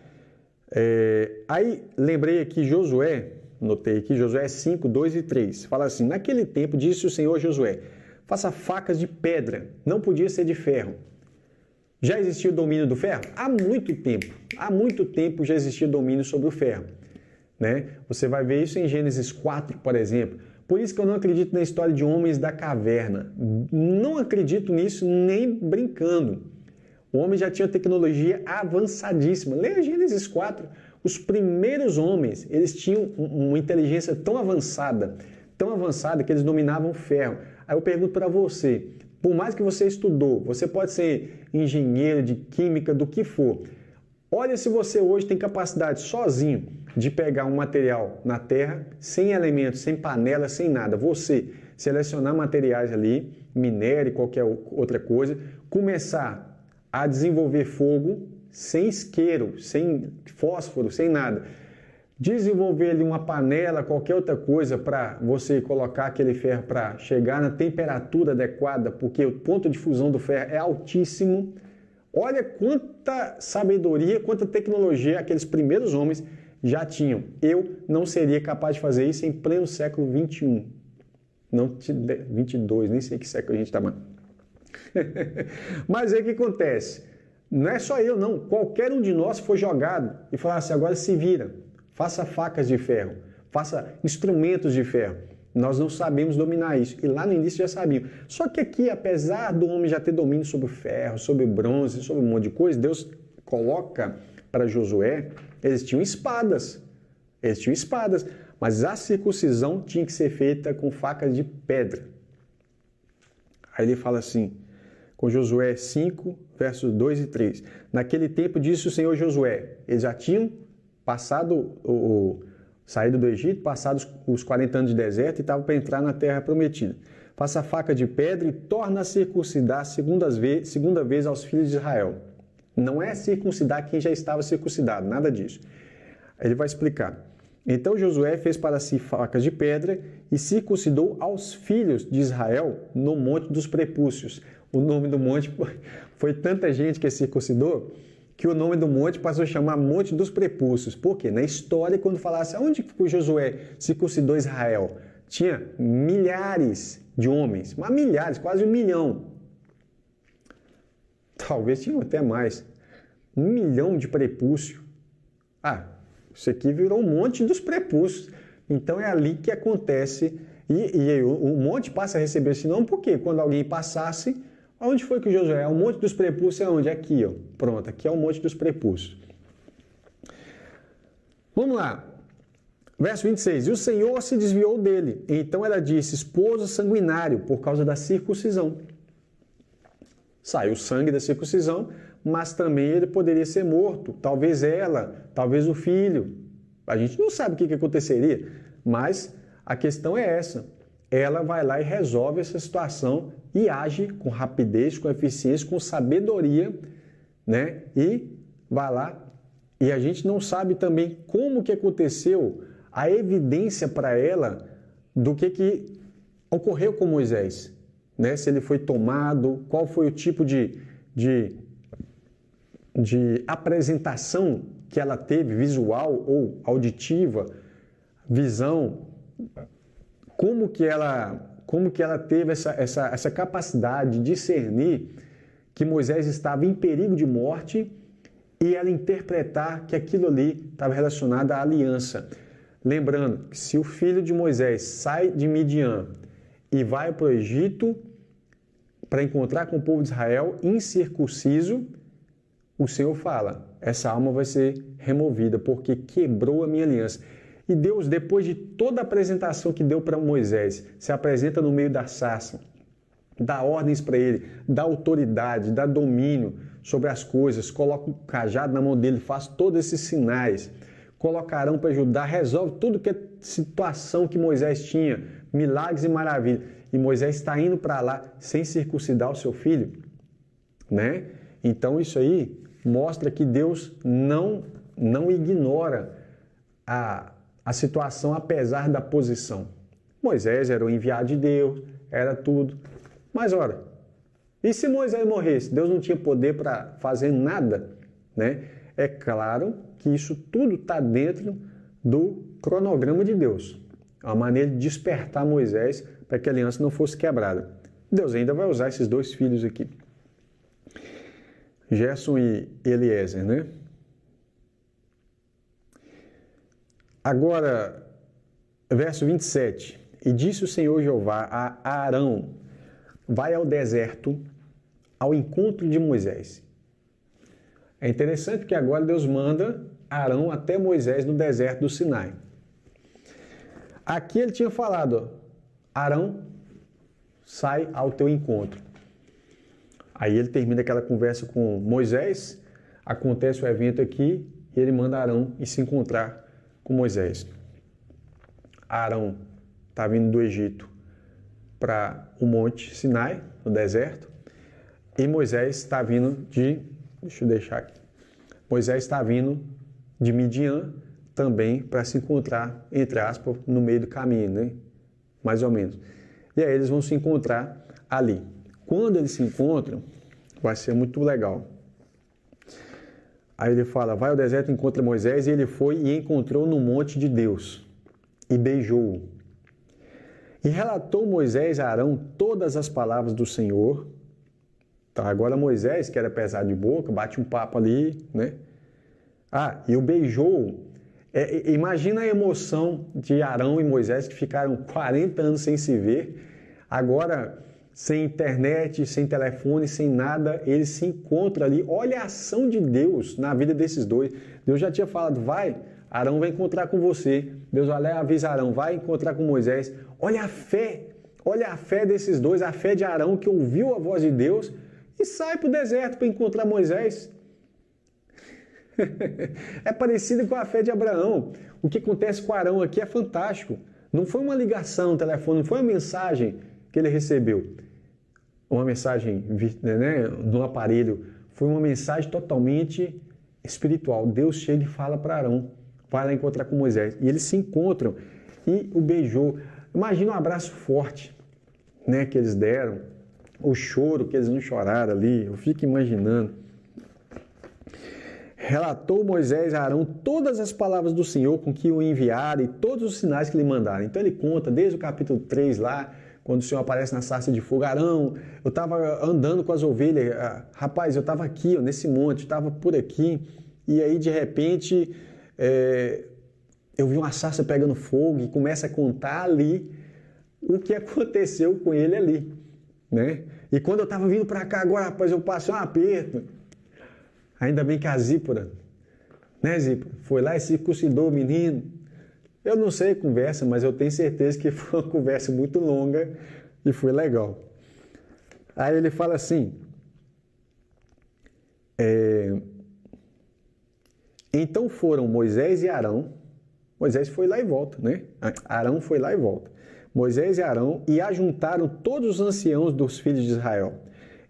Aí lembrei aqui Josué, notei aqui Josué 5, 2 e 3. Fala assim: naquele tempo disse o Senhor a Josué: faça facas de pedra, não podia ser de ferro. Já existia o domínio do ferro? Há muito tempo já existia domínio sobre o ferro, né? Você vai ver isso em Gênesis 4, por exemplo. Por isso que eu não acredito na história de homens da caverna. Não acredito nisso nem brincando. O homem já tinha tecnologia avançadíssima. Leia Gênesis 4. Os primeiros homens, eles tinham uma inteligência tão avançada que eles dominavam o ferro. Aí eu pergunto para você, por mais que você estudou, você pode ser engenheiro de química, do que for. Olha se você hoje tem capacidade sozinho de pegar um material na terra, sem elementos, sem panela, sem nada. Você selecionar materiais ali, minério, qualquer outra coisa, começar a desenvolver fogo sem isqueiro, sem fósforo, sem nada. Desenvolver ali uma panela, qualquer outra coisa para você colocar aquele ferro para chegar na temperatura adequada, porque o ponto de fusão do ferro é altíssimo. Olha quanta sabedoria, quanta tecnologia aqueles primeiros homens já tinham. Eu não seria capaz de fazer isso em pleno século 21. Não 22, nem sei que século a gente está mais. Mas aí o que acontece? Não é só eu, não. Qualquer um de nós foi jogado e falasse: agora se vira, faça facas de ferro, faça instrumentos de ferro. Nós não sabemos dominar isso. E lá no início já sabiam. Só que aqui, apesar do homem já ter domínio sobre o ferro, sobre o bronze, sobre um monte de coisa, Deus coloca para Josué, eles tinham espadas. Mas a circuncisão tinha que ser feita com facas de pedra. Aí ele fala assim, com Josué 5, versos 2 e 3. Naquele tempo disse o Senhor Josué, eles já tinham saído do Egito, passados os 40 anos de deserto e estavam para entrar na terra prometida. Faça a faca de pedra e torna a circuncidar segunda vez aos filhos de Israel. Não é circuncidar quem já estava circuncidado, nada disso. Ele vai explicar. Então Josué fez para si facas de pedra e circuncidou aos filhos de Israel no Monte dos Prepúcios. O nome do monte foi tanta gente que circuncidou que o nome do monte passou a chamar Monte dos Prepúcios. Por quê? Na história, quando falasse onde o Josué circuncidou Israel, tinha milhares de homens, mas milhares, quase 1 milhão. Talvez tinham até mais. 1 milhão de prepúcio. Isso aqui virou um monte dos prepúcios. Então é ali que acontece. E o monte passa a receber esse nome porque quando alguém passasse, onde foi que Josué? O monte dos prepúcios é onde? Aqui, ó. Pronto, aqui é o monte dos prepúcios. Vamos lá. Verso 26. E o Senhor se desviou dele. Então ela disse: esposo sanguinário, por causa da circuncisão. Saiu o sangue da circuncisão, mas também ele poderia ser morto. Talvez ela, talvez o filho. A gente não sabe o que aconteceria, mas a questão é essa. Ela vai lá e resolve essa situação e age com rapidez, com eficiência, com sabedoria, né? E vai lá. E a gente não sabe também como que aconteceu, a evidência para ela do que ocorreu com Moisés, né? Se ele foi tomado, qual foi o tipo de apresentação que ela teve, visual ou auditiva, visão, como que ela teve essa capacidade de discernir que Moisés estava em perigo de morte e ela interpretar que aquilo ali estava relacionado à aliança. Lembrando que se o filho de Moisés sai de Midian e vai para o Egito para encontrar com o povo de Israel incircunciso, o Senhor fala, essa alma vai ser removida porque quebrou a minha aliança. E Deus, depois de toda a apresentação que deu para Moisés, se apresenta no meio da sarça, dá ordens para ele, dá autoridade, dá domínio sobre as coisas, coloca o cajado na mão dele, faz todos esses sinais, colocarão para ajudar, resolve tudo que é situação que Moisés tinha, milagres e maravilhas. E Moisés está indo para lá sem circuncidar o seu filho, né? Então isso aí mostra que Deus não ignora a situação apesar da posição. Moisés era o enviado de Deus, era tudo. Mas ora, E se Moisés morresse? Deus não tinha poder para fazer nada, né? É claro que isso tudo está dentro do cronograma de Deus. É uma maneira de despertar Moisés para que a aliança não fosse quebrada. Deus ainda vai usar esses dois filhos aqui. Gerson e Eliezer, né? Agora, verso 27. E disse o Senhor Jeová a Arão: vai ao deserto ao encontro de Moisés. É interessante que agora Deus manda Arão até Moisés no deserto do Sinai. Aqui ele tinha falado: Arão, sai ao teu encontro. Aí ele termina aquela conversa com Moisés, acontece o evento aqui e ele manda Arão ir se encontrar com Moisés. Arão está vindo do Egito para o Monte Sinai, no deserto, e Moisés está vindo Moisés está vindo de Midian também para se encontrar, entre aspas, no meio do caminho, né? Mais ou menos. E aí eles vão se encontrar ali. Quando eles se encontram, vai ser muito legal. Aí ele fala: vai ao deserto, encontra Moisés, e ele foi e encontrou no monte de Deus, e beijou-o. E relatou Moisés a Arão todas as palavras do Senhor. Tá, agora Moisés, que era pesado de boca, bate um papo ali, né? E o beijou. Imagina a emoção de Arão e Moisés, que ficaram 40 anos sem se ver. Agora, sem internet, sem telefone, sem nada, eles se encontram ali. Olha a ação de Deus na vida desses dois. Deus já tinha falado: vai, Arão vai encontrar com você. Deus vai lá e avisa Arão: vai encontrar com Moisés. Olha a fé desses dois, a fé de Arão, que ouviu a voz de Deus e sai para o deserto para encontrar Moisés. É parecido com a fé de Abraão. O que acontece com Arão aqui é fantástico. Não foi uma ligação no telefone, não foi uma mensagem que ele recebeu, uma mensagem, né, no aparelho. Foi uma mensagem totalmente espiritual. Deus chega e fala para Arão: vai lá encontrar com Moisés. E eles se encontram e o beijou. Imagina um abraço forte, né, que eles deram, o choro que eles não choraram ali. Eu fico imaginando. Relatou Moisés a Arão todas as palavras do Senhor com que o enviaram e todos os sinais que lhe mandaram. Então ele conta desde o capítulo 3 lá, quando o Senhor aparece na sarça de fogo: Arão, eu estava andando com as ovelhas, rapaz, eu estava aqui, ó, nesse monte, estava por aqui, e aí de repente eu vi uma sarça pegando fogo, e começa a contar ali o que aconteceu com ele ali, né? E quando eu estava vindo para cá agora, rapaz, eu passei um aperto. Ainda bem que a Zípora, né, Zípora, foi lá e circuncidou o menino. Eu não sei a conversa, mas eu tenho certeza que foi uma conversa muito longa e foi legal. Aí ele fala assim: então foram Moisés e Arão. Moisés foi lá e volta, né? Arão foi lá e volta. Moisés e Arão, e ajuntaram todos os anciãos dos filhos de Israel.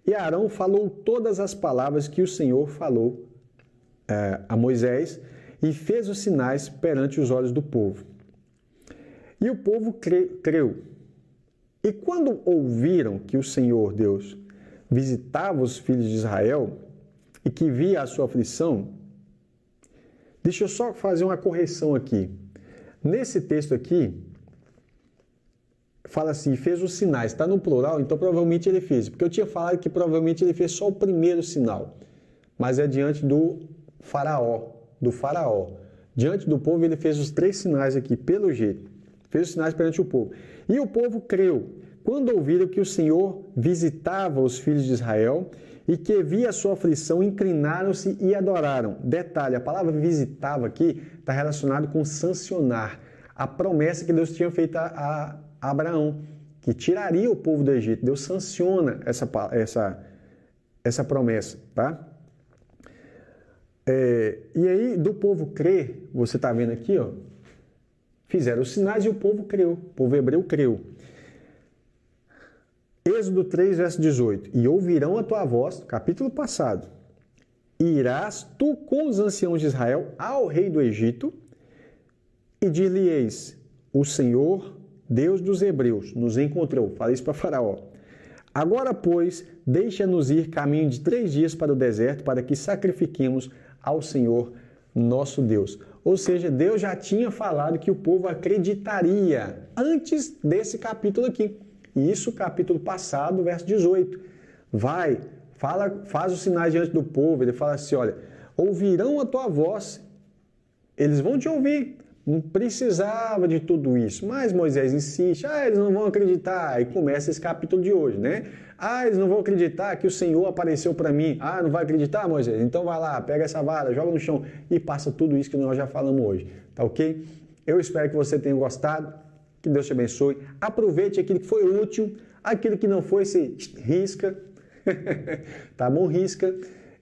E Arão falou todas as palavras que o Senhor falou a Moisés, e fez os sinais perante os olhos do povo. E o povo creu. E quando ouviram que o Senhor Deus visitava os filhos de Israel e que via a sua aflição, deixa eu só fazer uma correção aqui. Nesse texto aqui, fala assim: fez os sinais, está no plural, então provavelmente ele fez. Porque eu tinha falado que provavelmente ele fez só o primeiro sinal, mas é diante do faraó. Diante do povo ele fez os 3 sinais aqui, pelo jeito. Fez os sinais perante o povo. E o povo creu, quando ouviram que o Senhor visitava os filhos de Israel e que via a sua aflição, inclinaram-se e adoraram. Detalhe, a palavra visitava aqui está relacionado com sancionar. A promessa que Deus tinha feito a Abraão, que tiraria o povo do Egito. Deus sanciona essa promessa, tá? E aí, do povo crer, você está vendo aqui, ó, fizeram os sinais e o povo creu, o povo hebreu creu. Êxodo 3, verso 18. E ouvirão a tua voz, capítulo passado, irás tu com os anciãos de Israel ao rei do Egito e dir-lhe-eis: o Senhor, Deus dos hebreus, nos encontrou. Fala isso para Faraó. Agora, pois, deixa-nos ir caminho de 3 dias para o deserto, para que sacrifiquemos ao Senhor nosso Deus. Ou seja, Deus já tinha falado que o povo acreditaria antes desse capítulo aqui. E isso, capítulo passado, verso 18. Faz os sinais diante do povo. Ele fala assim, olha, ouvirão a tua voz, eles vão te ouvir. Não precisava de tudo isso. Mas Moisés insiste, eles não vão acreditar. E começa esse capítulo de hoje, né? Eles não vão acreditar que o Senhor apareceu para mim. Não vai acreditar, Moisés? Então vai lá, pega essa vara, joga no chão e passa tudo isso que nós já falamos hoje. Tá ok? Eu espero que você tenha gostado. Que Deus te abençoe. Aproveite aquilo que foi útil. Aquilo que não foi, você risca. Tá bom? Risca.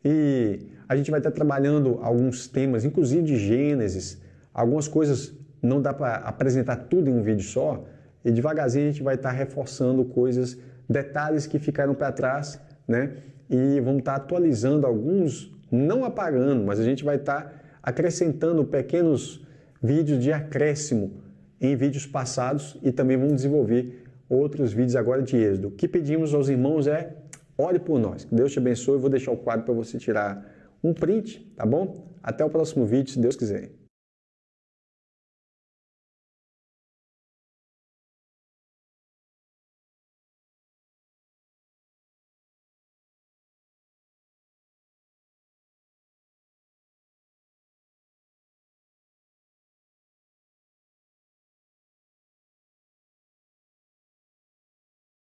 E a gente vai estar trabalhando alguns temas, inclusive de Gênesis. Algumas coisas não dá para apresentar tudo em um vídeo só, e devagarzinho a gente vai estar reforçando coisas, detalhes que ficaram para trás, né? E vamos estar atualizando alguns, não apagando, mas a gente vai estar acrescentando pequenos vídeos de acréscimo em vídeos passados e também vamos desenvolver outros vídeos agora de Êxodo. O que pedimos aos irmãos é, ore por nós. Que Deus te abençoe. Eu vou deixar o quadro para você tirar um print, tá bom? Até o próximo vídeo, se Deus quiser.